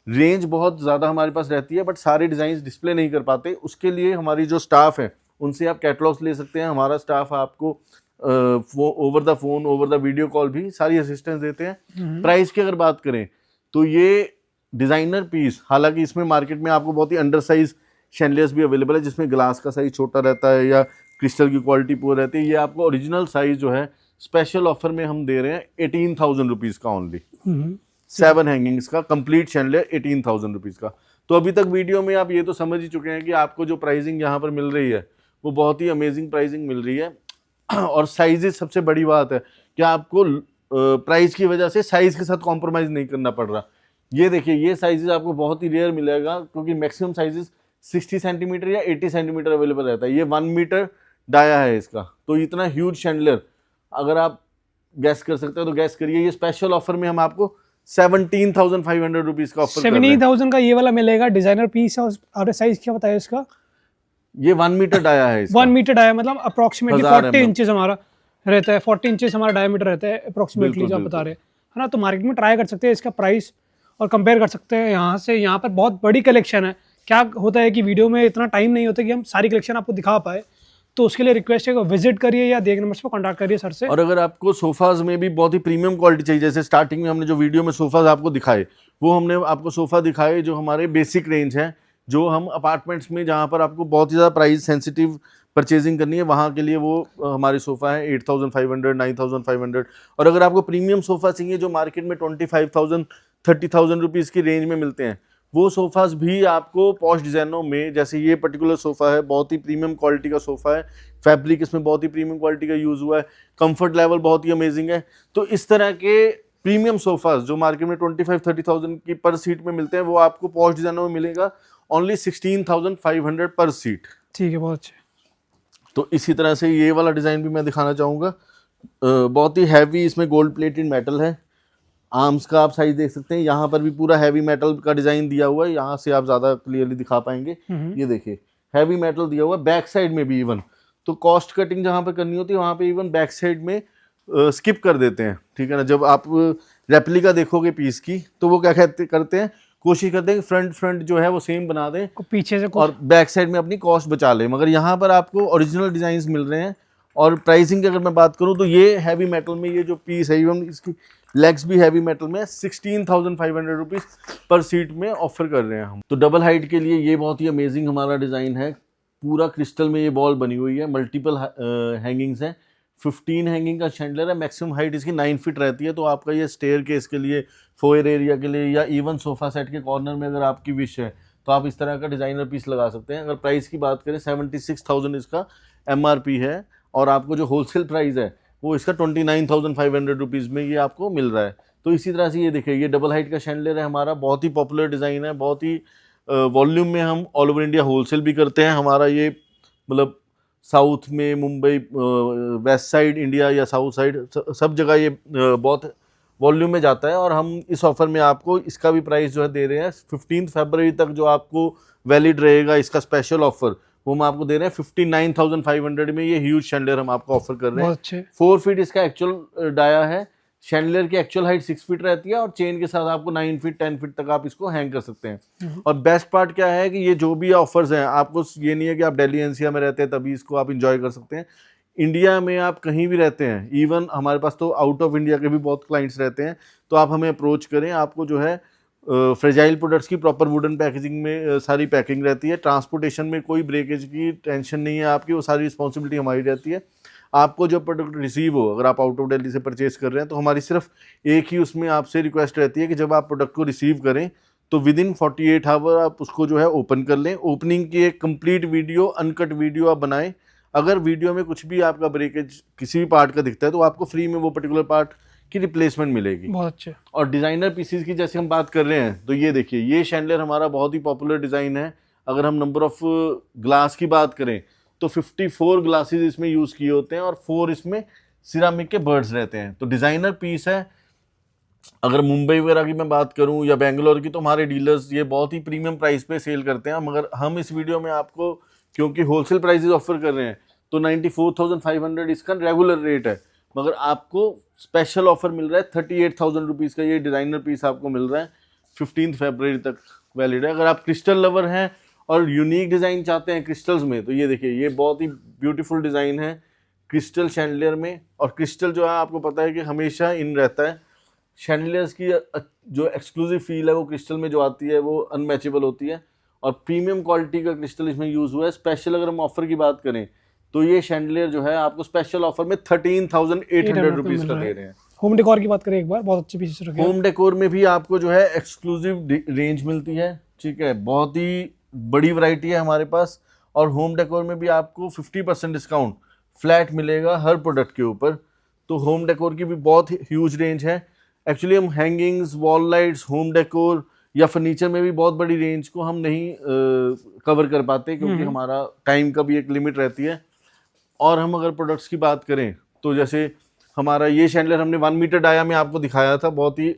रेंज बहुत ज़्यादा हमारे पास रहती है, बट सारे डिज़ाइन डिस्प्ले नहीं कर पाते। उसके लिए हमारी जो स्टाफ है उनसे आप कैटलॉग्स ले सकते हैं। हमारा स्टाफ आपको over the phone, over the video call भी सारी असिस्टेंस देते हैं। प्राइस की अगर बात करें तो ये डिज़ाइनर पीस, हालांकि इसमें मार्केट में आपको बहुत ही अंडर साइज शैंडलियर्स भी अवेलेबल है, जिसमें ग्लास का साइज छोटा रहता है या क्रिस्टल की क्वालिटी पूरी रहती है। ये आपको ओरिजिनल साइज जो है स्पेशल ऑफर में हम दे रहे हैं 18,000 रुपीज़ का ओनली। 7 हैंगिंग्स का कंप्लीट शैंडलियर 18,000 रुपीज़ का। तो अभी तक वीडियो में आप ये तो समझ ही चुके हैं कि आपको जो प्राइसिंग यहाँ पर मिल रही है वो बहुत ही अमेजिंग प्राइसिंग मिल रही है। और साइजेस सबसे बड़ी बात है कि आपको प्राइस की वजह से साइज के साथ कॉम्प्रोमाइज़ नहीं करना पड़ रहा। ये देखिए ये साइजेस आपको बहुत ही रेयर मिलेगा, क्योंकि मैक्सिमम साइजेस 60 सेंटीमीटर या 80 सेंटीमीटर अवेलेबल रहता है। ये 1 मीटर डाया है इसका। तो इतना ह्यूज शैंडलियर अगर आप गैस कर सकते हो तो गैस करिए। ये स्पेशल ऑफर में हम आपको 17,500 रुपीज़ का ऑफर कर रहे हैं। 17,000 का ये वाला मिलेगा। डिजाइनर पीस है और साइज क्या बताया इसका? ये 1 मीटर डाया है इसका। 1 मीटर डाया मतलब अप्रोक्सीमेटली 40 इंचेस हमारा रहता है। 40 इंचेस हमारा डायमीटर रहता है अप्रोक्सीमेटली, जो आप बता रहे हैं, है ना। तो मार्केट में ट्राई कर सकते हैं। इसका प्राइस और कंपेयर कर सकते हैं यहाँ से। यहाँ पर बहुत बड़ी कलेक्शन है। क्या होता है कि वीडियो में इतना टाइम नहीं होता कि हम सारी कलेक्शन आपको दिखा पाए, तो उसके लिए रिक्वेस्ट है कि विजिट करिए या देख नंबर्स पर कॉन्टैक्ट करिए सर से। और अगर आपको सोफाज में भी बहुत ही प्रीमियम क्वालिटी चाहिए, जैसे स्टार्टिंग में हमने जो वीडियो में सोफाज आपको दिखाए, वो हमने आपको सोफा दिखाए जो हमारे बेसिक रेंज है, जो हम अपार्टमेंट्स में जहाँ पर आपको बहुत ही ज़्यादा प्राइस सेंसिटिव परचेजिंग करनी है, वहाँ के लिए वो हमारे सोफ़ा है 8500 9500। और अगर आपको प्रीमियम सोफ़ा चाहिए जो मार्केट में 25,000 30,000 रुपीज़ की रेंज में मिलते हैं, वो सोफ़ाज भी आपको पॉश डिज़ाइनों में, जैसे ये पर्टिकुलर सोफ़ा है बहुत ही प्रीमियम क्वालिटी का सोफ़ा है, फैब्रिक इसमें बहुत ही प्रीमियम क्वालिटी का यूज़ हुआ है, कंफर्ट लेवल बहुत ही अमेजिंग है। तो इस तरह के प्रीमियम सोफ़ाज जो मार्केट में 25-30,000 की पर सीट में मिलते हैं, वो आपको पॉश डिज़ाइनों में मिलेगा ओनली 16,500 पर सीट। ठीक है, बहुत अच्छे। तो इसी तरह से ये वाला डिज़ाइन भी मैं दिखाना चाहूँगा। बहुत ही हैवी इसमें गोल्ड प्लेटेड मेटल है। आर्म्स का आप साइज देख सकते हैं, यहाँ पर भी पूरा हैवी मेटल का डिज़ाइन दिया हुआ है। यहाँ से आप ज़्यादा क्लियरली दिखा पाएंगे। ये देखिए हैवी मेटल दिया हुआ है, बैक साइड में भी इवन। तो कॉस्ट कटिंग जहाँ पर करनी होती है वहाँ पे इवन बैक साइड में स्किप कर देते हैं, ठीक है ना। जब आप रेप्लिका देखोगे पीस की, तो वो क्या करते हैं, कोशिश करते हैं कि फ्रंट जो है वो सेम बना दें पीछे से और बैक साइड में अपनी कॉस्ट बचा लें। मगर यहाँ पर आपको ओरिजिनल डिज़ाइंस मिल रहे हैं। और प्राइसिंग की अगर मैं बात करूँ तो ये हैवी मेटल में ये जो पीस है, इवन इसकी लेग्स भी हैवी मेटल में 16,500 रुपीज़ पर सीट में ऑफर कर रहे हैं हम। तो डबल हाइट के लिए ये बहुत ही अमेजिंग हमारा डिज़ाइन है। पूरा क्रिस्टल में ये बॉल बनी हुई है, मल्टीपल हैंगिंग्स हैं, 15 हैंगिंग का शैंडलर है। मैक्सिमम हाइट इसकी 9 फीट रहती है। तो आपका ये स्टेयर केस के लिए, फोयर एरिया के लिए, या इवन सोफ़ा सेट के कॉर्नर में अगर आपकी विश है तो आप इस तरह का डिज़ाइनर पीस लगा सकते हैं। अगर प्राइस की बात करें 76,000 इसका MRP है, और आपको जो होलसेल प्राइस है वो इसका 29,500 रुपीज़ में ये आपको मिल रहा है। तो इसी तरह से ये देखिए, ये डबल हाइट का शैंडलर है हमारा, बहुत ही पॉपुलर डिज़ाइन है, बहुत ही वॉल्यूम में हम ऑल ओवर इंडिया होलसेल भी करते हैं। हमारा ये मतलब साउथ में, मुंबई, वेस्ट साइड इंडिया या साउथ साइड, सब जगह ये बहुत वॉल्यूम में जाता है। और हम इस ऑफ़र में आपको इसका भी प्राइस जो है दे रहे हैं 15 फरवरी तक, जो आपको वैलिड रहेगा इसका स्पेशल ऑफर, वो हम आपको दे रहे हैं 59,500 में। ये ह्यूज शैंडलर हम आपको ऑफर कर रहे हैं। 4 फीट इसका एक्चुअल डाया है। शैंडलर की एक्चुअल हाइट 6 फीट रहती है, और चेन के साथ आपको 9 फीट 10 फीट तक आप इसको हैंग कर सकते हैं। और बेस्ट पार्ट क्या है कि ये जो भी ऑफर्स हैं, आपको ये नहीं है कि आप दिल्ली NCR में रहते हैं तभी इसको आप इंजॉय कर सकते हैं। इंडिया में आप कहीं भी रहते हैं, इवन हमारे पास तो आउट ऑफ इंडिया के भी बहुत क्लाइंट्स रहते हैं, तो आप हमें अप्रोच करें। आपको जो है फ्रेजाइल प्रोडक्ट्स की प्रॉपर वुडन पैकेजिंग में सारी पैकिंग रहती है। ट्रांसपोर्टेशन में कोई ब्रेकेज की टेंशन नहीं है आपकी, वो सारी रिस्पॉन्सिबिलिटी हमारी रहती है। आपको जो प्रोडक्ट रिसीव हो, अगर आप आउट ऑफ दिल्ली से परचेज कर रहे हैं, तो हमारी सिर्फ एक ही उसमें आपसे रिक्वेस्ट रहती है कि जब आप प्रोडक्ट को रिसीव करें तो विदिन 48 आवर आप उसको जो है ओपन कर लें। ओपनिंग की एक कंप्लीट वीडियो, अनकट वीडियो आप बनाएं। अगर वीडियो में कुछ भी आपका ब्रेकेज किसी भी पार्ट का दिखता है, तो आपको फ्री में वो पर्टिकुलर पार्ट की रिप्लेसमेंट मिलेगी। बहुत अच्छे। और डिज़ाइनर पीसीज की जैसे हम बात कर रहे हैं, तो ये देखिए, ये शैंडलर हमारा बहुत ही पॉपुलर डिज़ाइन है। अगर हम नंबर ऑफ ग्लास की बात करें तो 54 ग्लासेस इसमें यूज़ किए होते हैं, और 4 इसमें सिरामिक के बर्ड्स रहते हैं। तो डिज़ाइनर पीस है। अगर मुंबई वगैरह की मैं बात करूं या बेंगलोर की, तो हमारे डीलर्स ये बहुत ही प्रीमियम प्राइस पे सेल करते हैं। मगर हम इस वीडियो में आपको, क्योंकि होलसेल प्राइसेस ऑफर कर रहे हैं, तो 94,500 इसका रेगुलर रेट है। मगर आपको स्पेशल ऑफर मिल रहा है 38,000 रुपीज़ का। ये डिज़ाइनर पीस आपको मिल रहा है 15 फरवरी तक वैलिड है। अगर आप क्रिस्टल लवर हैं और यूनिक डिज़ाइन चाहते हैं क्रिस्टल्स में, तो ये देखिए, ये बहुत ही ब्यूटीफुल डिज़ाइन है क्रिस्टल शैंडलियर में। और क्रिस्टल जो है आपको पता है कि हमेशा इन रहता है। शैंडलियर्स की जो एक्सक्लूसिव फील है वो क्रिस्टल में जो आती है वो अनमैचेबल होती है, और प्रीमियम क्वालिटी का क्रिस्टल इसमें यूज़ हुआ है। स्पेशल अगर हम ऑफर की बात करें, तो ये शैंडलियर जो है आपको स्पेशल ऑफर में 13,800 रुपीज़ का दे रहे हैं। होम डेकोर की बात करें एक बार, बहुत अच्छे पीसेस रखे हैं। होम डेकोर में भी आपको जो है एक्सक्लूसिव रेंज मिलती है, ठीक है। बहुत ही बड़ी वैरायटी है हमारे पास। और होम डेकोर में भी आपको 50% डिस्काउंट फ्लैट मिलेगा हर प्रोडक्ट के ऊपर। तो होम डेकोर की भी बहुत ह्यूज रेंज है। एक्चुअली हम hangings, wall lights, home decor या फर्नीचर में भी बहुत बड़ी रेंज को हम नहीं कवर कर पाते, क्योंकि हमारा टाइम का भी एक लिमिट रहती है। और हम अगर प्रोडक्ट्स की बात करें, तो जैसे हमारा ये शैंडलर हमने 1 मीटर डाया में आपको दिखाया था, बहुत ही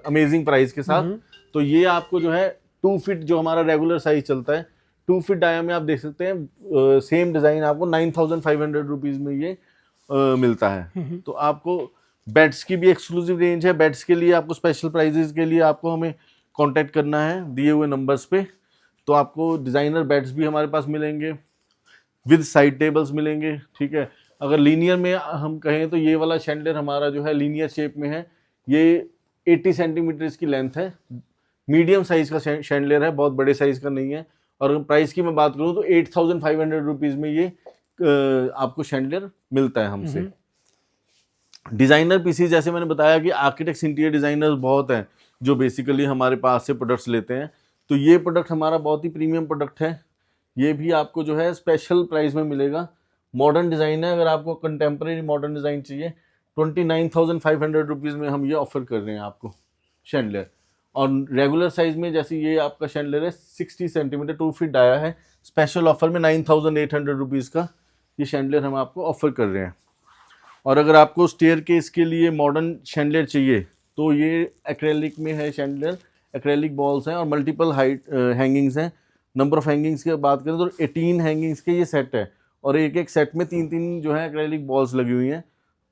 अमेजिंग प्राइस के साथ। तो ये आपको जो है 2 फीट जो हमारा रेगुलर साइज चलता है, 2 फीट डाया में आप देख सकते हैं। सेम डिज़ाइन आपको 9,500 रुपीज़ में ये मिलता है। तो आपको बेड्स की भी एक्सक्लूसिव रेंज है। बेड्स के लिए आपको स्पेशल प्राइजेस के लिए आपको हमें कांटेक्ट करना है दिए हुए नंबर्स पे, तो आपको डिज़ाइनर बेड्स भी हमारे पास मिलेंगे, विद साइड टेबल्स मिलेंगे, ठीक है। अगर लीनियर में हम कहें तो ये वाला शैंडलियर हमारा जो है लीनियर शेप में है, ये 80 सेंटीमीटर इसकी लेंथ है, मीडियम साइज का शैंडलियर है, बहुत बड़े साइज का नहीं है। और अगर प्राइस की मैं बात करूँ तो 8500 रुपीज़ में ये आपको शैंडलियर मिलता है हमसे। डिज़ाइनर पीसीज जैसे मैंने बताया कि आर्किटेक्ट्स इंटीरियर डिज़ाइनर्स बहुत हैं जो बेसिकली हमारे पास से प्रोडक्ट्स लेते हैं, तो ये प्रोडक्ट हमारा बहुत ही प्रीमियम प्रोडक्ट है। ये भी आपको जो है स्पेशल प्राइस में मिलेगा। मॉडर्न डिज़ाइन है, अगर आपको कंटेम्प्रेरी मॉडर्न डिज़ाइन चाहिए 29,500 रुपीज़ में हम ये ऑफर कर रहे हैं आपको शैंडलियर। और रेगुलर साइज में जैसे ये आपका शैंडलियर है 60 सेंटीमीटर 2 फीट डाया है, स्पेशल ऑफर में 9,800 रुपीज़ का ये शैंडलियर हम आपको ऑफर कर रहे हैं। और अगर आपको स्टेयर केस के लिए मॉडर्न शैंडलियर चाहिए तो ये एक्रेलिक में है शैंडलियर, एक्रेलिक बॉल्स हैं और मल्टीपल हाइट हैंगिंग्स हैं। नंबर ऑफ हैंगिंग्स की बात करें तो 18 हैंगिंग्स के ये सेट है और एक एक सेट में 3-3 जो है एक्रेलिक बॉल्स लगी हुई हैं।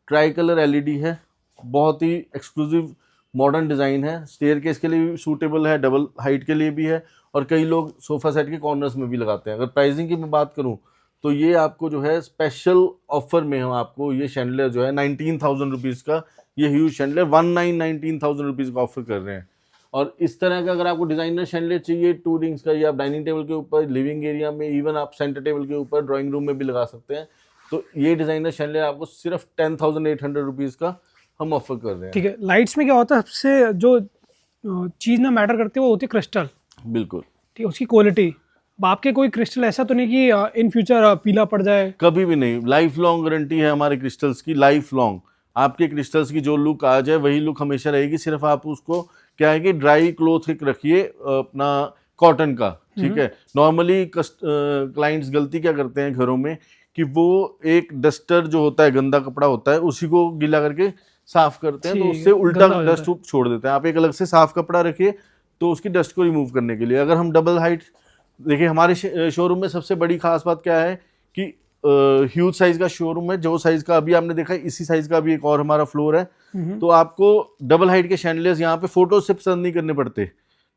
ट्राई कलर एलईडी है, बहुत ही एक्सक्लूसिव मॉडर्न डिज़ाइन है। स्टेयर केस के लिए भी सूटेबल है, डबल हाइट के लिए भी है और कई लोग सोफ़ा सेट के कॉर्नर्स में भी लगाते हैं। अगर प्राइसिंग की मैं बात करूँ तो ये आपको जो है स्पेशल ऑफर में हम आपको ये शैंडलियर जो है 19,000 रुपीज़ का ये ह्यूज शैंडलियर 19,000 रुपीज़ का ऑफर कर रहे हैं। और इस तरह का अगर आपको डिज़ाइनर शैंडलियर चाहिए 2 रिंग्स का, ये आप डाइनिंग टेबल के ऊपर, लिविंग एरिया में, इवन आप सेंटर टेबल के ऊपर, ड्राइंग रूम में भी लगा सकते हैं, तो ये डिज़ाइनर शैंडलियर आपको सिर्फ 10,800 रुपीज़ का हम ऑफर कर रहे हैं। ठीक है। लाइट्स में क्या होता है, सबसे जो चीज़ ना मैटर करती है वो होती है क्रिस्टल। बिल्कुल ठीक है, उसकी क्वालिटी। आपके कोई क्रिस्टल ऐसा तो नहीं कि इन फ्यूचर पीला पड़ जाए? कभी भी नहीं, लाइफ लॉन्ग गारंटी है हमारे क्रिस्टल्स की, लाइफ लॉन्ग। आपके क्रिस्टल्स की जो लुक आ जाए वही लुक हमेशा रहेगी, सिर्फ आप उसको क्या है कि ड्राई क्लॉथ रखिए अपना कॉटन का, ठीक है। नॉर्मली क्लाइंट्स गलती क्या करते हैं घरों में कि वो एक डस्टर जो होता है, गंदा कपड़ा होता है, उसी को गीला करके साफ करते हैं, तो उससे उल्टा डस्ट छोड़ देते हैं। आप एक अलग से साफ कपड़ा रखिए तो उसकी डस्ट को रिमूव करने के लिए। अगर हम डबल हाइट, देखिए हमारे शोरूम में सबसे बड़ी खास बात क्या है कि ह्यूज साइज का शोरूम है, जो साइज का अभी आपने देखा इसी साइज का अभी एक और हमारा फ्लोर है, तो आपको डबल हाइट के शैंडलियर्स यहाँ पे फोटो से पसंद नहीं करने पड़ते।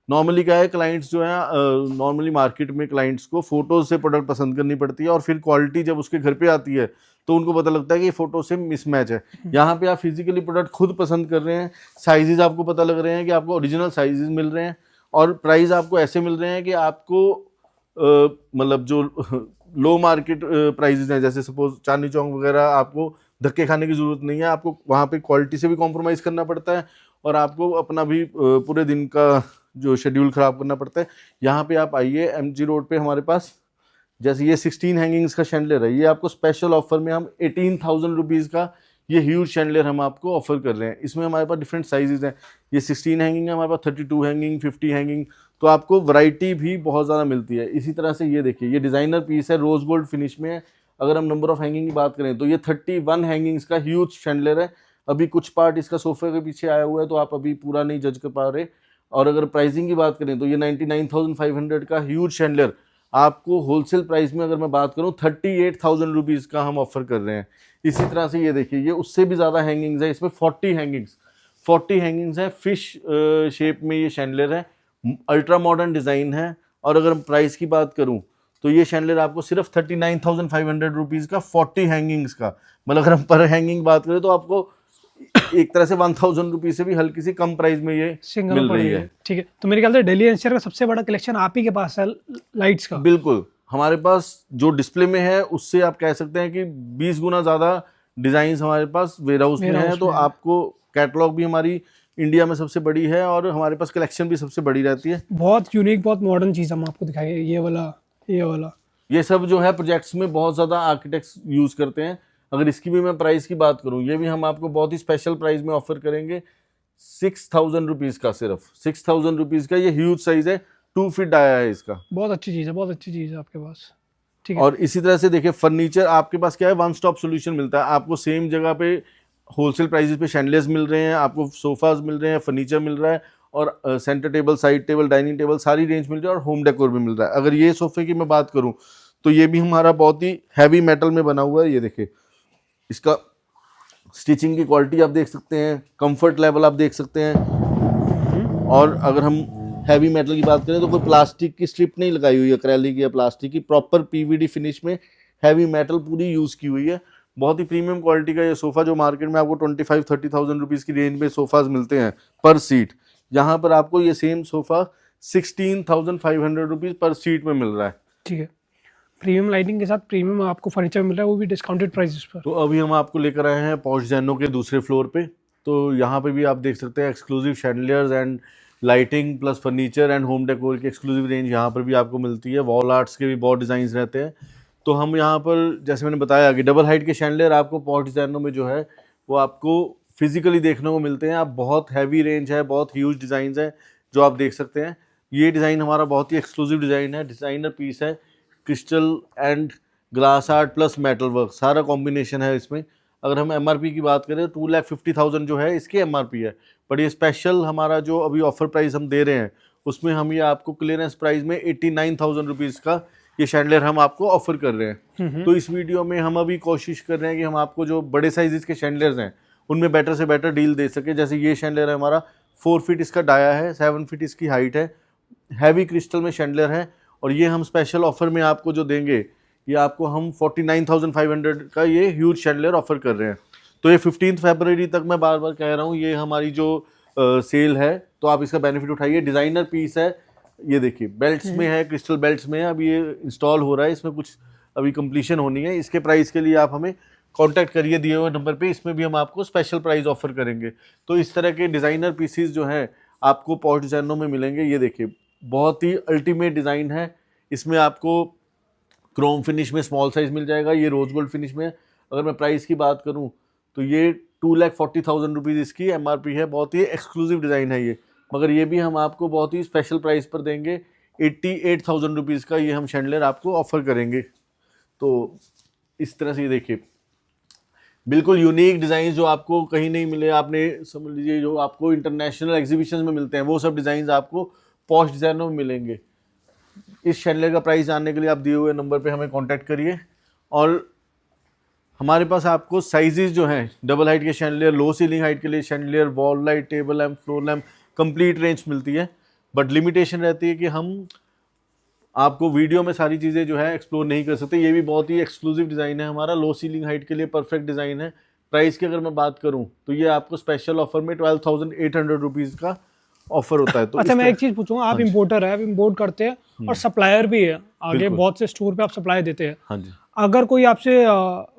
नॉर्मली क्या है, क्लाइंट्स जो है नॉर्मली मार्केट में क्लाइंट्स को फोटो से प्रोडक्ट पसंद करनी पड़ती है और फिर क्वालिटी जब उसके घर पे आती है तो उनको पता लगता है कि ये फोटो से मिसमैच है। यहाँ पे आप फिजिकली प्रोडक्ट खुद पसंद कर रहे हैं, साइजेस आपको पता लग रहे हैं कि आपको ओरिजिनल साइजेस मिल रहे हैं और प्राइस आपको ऐसे मिल रहे हैं कि आपको मतलब जो लो मार्केट प्राइजेस हैं, जैसे सपोज चांदनी चौक वगैरह, आपको धक्के खाने की ज़रूरत नहीं है। आपको वहाँ पे क्वालिटी से भी कॉम्प्रोमाइज़ करना पड़ता है और आपको अपना भी पूरे दिन का जो शेड्यूल ख़राब करना पड़ता है। यहाँ पे आप आइए MG रोड पे हमारे पास, जैसे ये 16 हैंगिंग्स का शैंडलियर है, ये आपको स्पेशल ऑफर में हम 18,000 रुपीज़ का ये ह्यूज शैंडलियर हम आपको ऑफर कर रहे हैं। इसमें हमारे पास डिफरेंट साइजेस हैं, ये 16 हैंगिंग है, हमारे पास 32 हैंगिंग, 50 हैंगिंग, तो आपको वैरायटी भी बहुत ज़्यादा मिलती है। इसी तरह से ये देखिए, ये डिज़ाइनर पीस है, रोज़ गोल्ड फिनिश में है। अगर हम नंबर ऑफ हैंगिंग की बात करें तो ये 31 हैंगिंग्स का ह्यूज शैंडलियर है। अभी कुछ पार्ट इसका सोफे के पीछे आया हुआ है तो आप अभी पूरा नहीं जज कर पा रहे। और अगर प्राइसिंग की बात करें तो ये 99,500 का ह्यूज शैंडलियर आपको होलसेल प्राइस में अगर मैं बात करूं 38,000 रुपीज़ का हम ऑफर कर रहे हैं। इसी तरह से ये देखिए, ये उससे भी ज़्यादा हैंगिंग्स है, इसमें 40 हैंगिंग्स है, फिश शेप में ये शैंडलियर है, अल्ट्रा मॉडर्न डिज़ाइन है। और अगर प्राइस की बात करूं तो ये शैंडलियर आपको सिर्फ 39,500 रुपीज़ का 40 हैंगिंग्स का, मतलब अगर हम पर हैंगिंग बात करें तो आपको एक तरह से 1,000 रुपीज़ से भी हल्की सी कम प्राइस में ये मिल रही है। ठीक है, तो मेरे ख्याल से डेली एनसीआर का सबसे बड़ा कलेक्शन आप ही के पास है लाइट्स का। बिल्कुल, हमारे पास जो डिस्प्ले में है उससे आप कह सकते हैं कि 20 गुना ज़्यादा डिज़ाइंस हमारे पास वेयर हाउस में है। तो आपको कैटलॉग भी हमारी इंडिया में सबसे बड़ी है और हमारे पास कलेक्शन भी सबसे बड़ी रहती है। बहुत यूनिक, बहुत मॉडर्न चीज़ हम आपको दिखाएंगे। ये सब जो है प्रोजेक्ट्स में बहुत ज़्यादा आर्किटेक्ट्स यूज़ करते हैं। अगर इसकी भी मैं प्राइस की बात करूं, ये भी हम आपको बहुत ही स्पेशल प्राइस में ऑफर करेंगे 6,000 रुपीज़ का, सिर्फ 6,000 रुपीज़ का। ये ह्यूज साइज है, 2 फीट आया है इसका। बहुत अच्छी चीज़ है, बहुत अच्छी चीज़ है आपके पास। ठीक है। और इसी तरह से देखिए, फर्नीचर आपके पास क्या है, वन स्टॉप सोल्यूशन मिलता है आपको। सेम जगह पे होलसेल प्राइसेस पे शैंडलियर्स मिल रहे हैं, आपको सोफाज मिल रहे हैं, फर्नीचर मिल रहा है और centre table, side table, dining table, सारी रेंज मिल रही है और होम डेकोर भी मिल रहा है। अगर ये सोफे की मैं बात करूँ तो ये भी हमारा बहुत ही हैवी मेटल में बना हुआ है। ये देखिए, इसका स्टिचिंग की क्वालिटी आप देख सकते हैं, कंफर्ट लेवल आप देख सकते हैं। और अगर हम हैवी मेटल की बात करें तो कोई प्लास्टिक की स्ट्रिप नहीं लगाई हुई है, एक्रेलिक या प्लास्टिक की, प्रॉपर पीवीडी फिनिश में हैवी मेटल पूरी यूज़ की हुई है। बहुत ही प्रीमियम क्वालिटी का ये सोफ़ा, जो मार्केट में आपको 25-30,000 रुपीज़ की रेंज में सोफ़ाज मिलते हैं पर सीट, यहाँ पर आपको ये सेम सोफ़ा 16,500 रुपीज़ पर सीट में मिल रहा है। ठीक है, प्रीमियम लाइटिंग के साथ प्रीमियम आपको फर्नीचर मिल रहा है, वो भी डिस्काउंटेड प्राइसेस पर। तो अभी हम आपको लेकर आए हैं पॉश जैनो के दूसरे फ्लोर पे। तो यहाँ पे भी आप देख सकते हैं exclusive chandeliers and lighting plus furniture and home decor की एक्सक्लूसिव रेंज यहाँ पर भी आपको मिलती है। वॉल आर्ट्स के भी बहुत डिज़ाइंस रहते हैं। तो हम यहाँ पर, जैसे मैंने बताया कि डबल हाइट के शैंडलियर आपको पॉश जैनो में जो है वो आपको फिजिकली देखने को मिलते हैं। आप बहुत हैवी रेंज है, बहुत ह्यूज डिज़ाइन है जो आप देख सकते हैं। ये डिज़ाइन हमारा बहुत ही एक्सक्लूसिव डिज़ाइन है, डिज़ाइनर पीस है, crystal and glass art plus metal work सारा कॉम्बिनेशन है इसमें। अगर हम एमआरपी की बात करें 2,50,000 जो है इसकी एमआरपी है, बट ये स्पेशल हमारा जो अभी ऑफर प्राइस हम दे रहे हैं उसमें हम ये आपको क्लियरेंस प्राइस में 89,000 रुपीज़ का ये शैंडलियर हम आपको ऑफर कर रहे हैं। तो इस वीडियो में हम अभी कोशिश कर रहे हैं कि हम आपको जो बड़े साइजेस के शैंडलियर्स हैं उनमें बेटर से बेटर डील दे सके। जैसे ये शैंडलियर है हमारा 4 फीट इसका डाया है, 7 फीट इसकी हाइट है, हैवी क्रिस्टल में शैंडलियर है। और ये हम स्पेशल ऑफर में आपको जो देंगे, ये आपको हम 49,500 का ये ह्यूज शैंडलियर ऑफर कर रहे हैं। तो ये 15 फरवरी तक, मैं बार बार कह रहा हूँ, ये हमारी जो सेल है, तो आप इसका बेनिफिट उठाइए। डिज़ाइनर पीस है, ये देखिए बेल्ट्स में है, क्रिस्टल बेल्ट्स में है। अभी ये इंस्टॉल हो रहा है, इसमें कुछ अभी कंप्लीशन होनी है। इसके प्राइस के लिए आप हमें कांटेक्ट करिए दिए हुए नंबर पे, इसमें भी हम आपको स्पेशल प्राइस ऑफर करेंगे। तो इस तरह के डिज़ाइनर पीसीज जो हैं आपको पॉश डिज़ाइनों में मिलेंगे। ये देखिए बहुत ही अल्टीमेट डिज़ाइन है। इसमें आपको क्रोम फिनिश में स्मॉल साइज़ मिल जाएगा, ये रोज गोल्ड फिनिश में। अगर मैं प्राइस की बात करूं तो ये 2,40,000 रुपीज़ इसकी एमआरपी है। बहुत ही एक्सक्लूसिव डिज़ाइन है ये, मगर ये भी हम आपको बहुत ही स्पेशल प्राइस पर देंगे। 88,000 रुपीज़ का ये हम शैंडलियर आपको ऑफर करेंगे। तो इस तरह से ये देखिए बिल्कुल यूनिक डिज़ाइन जो आपको कहीं नहीं मिले, आपने समझ लीजिए जो आपको इंटरनेशनल एग्जीबिशन में मिलते हैं वो सब डिज़ाइन आपको पॉश डिज़ाइनों में मिलेंगे। इस शैंडलियर का प्राइस जानने के लिए आप दिए हुए नंबर पे हमें कांटेक्ट करिए। और हमारे पास आपको साइजेस जो हैं डबल हाइट के शैंडलियर, लो सीलिंग हाइट के लिए chandelier, wall light, table lamp, floor lamp, complete range मिलती है। बट लिमिटेशन रहती है कि हम आपको वीडियो में सारी चीज़ें जो है एक्सप्लोर नहीं कर सकते। ये भी बहुत ही एक्सक्लूसिव डिज़ाइन है हमारा, लो सीलिंग हाइट के लिए परफेक्ट डिज़ाइन है। प्राइस की अगर मैं बात करूँ तो ये आपको स्पेशल ऑफर में 12,800 रुपीज़ का ऑफर होता है। तो अच्छा, मैं एक चीज पूछूंगा, आप इंपोर्टर है, आप इंपोर्ट करते हैं और सप्लायर भी है, आगे बहुत से स्टोर पे आप सप्लाई देते हैं। हाँ जी। अगर कोई आपसे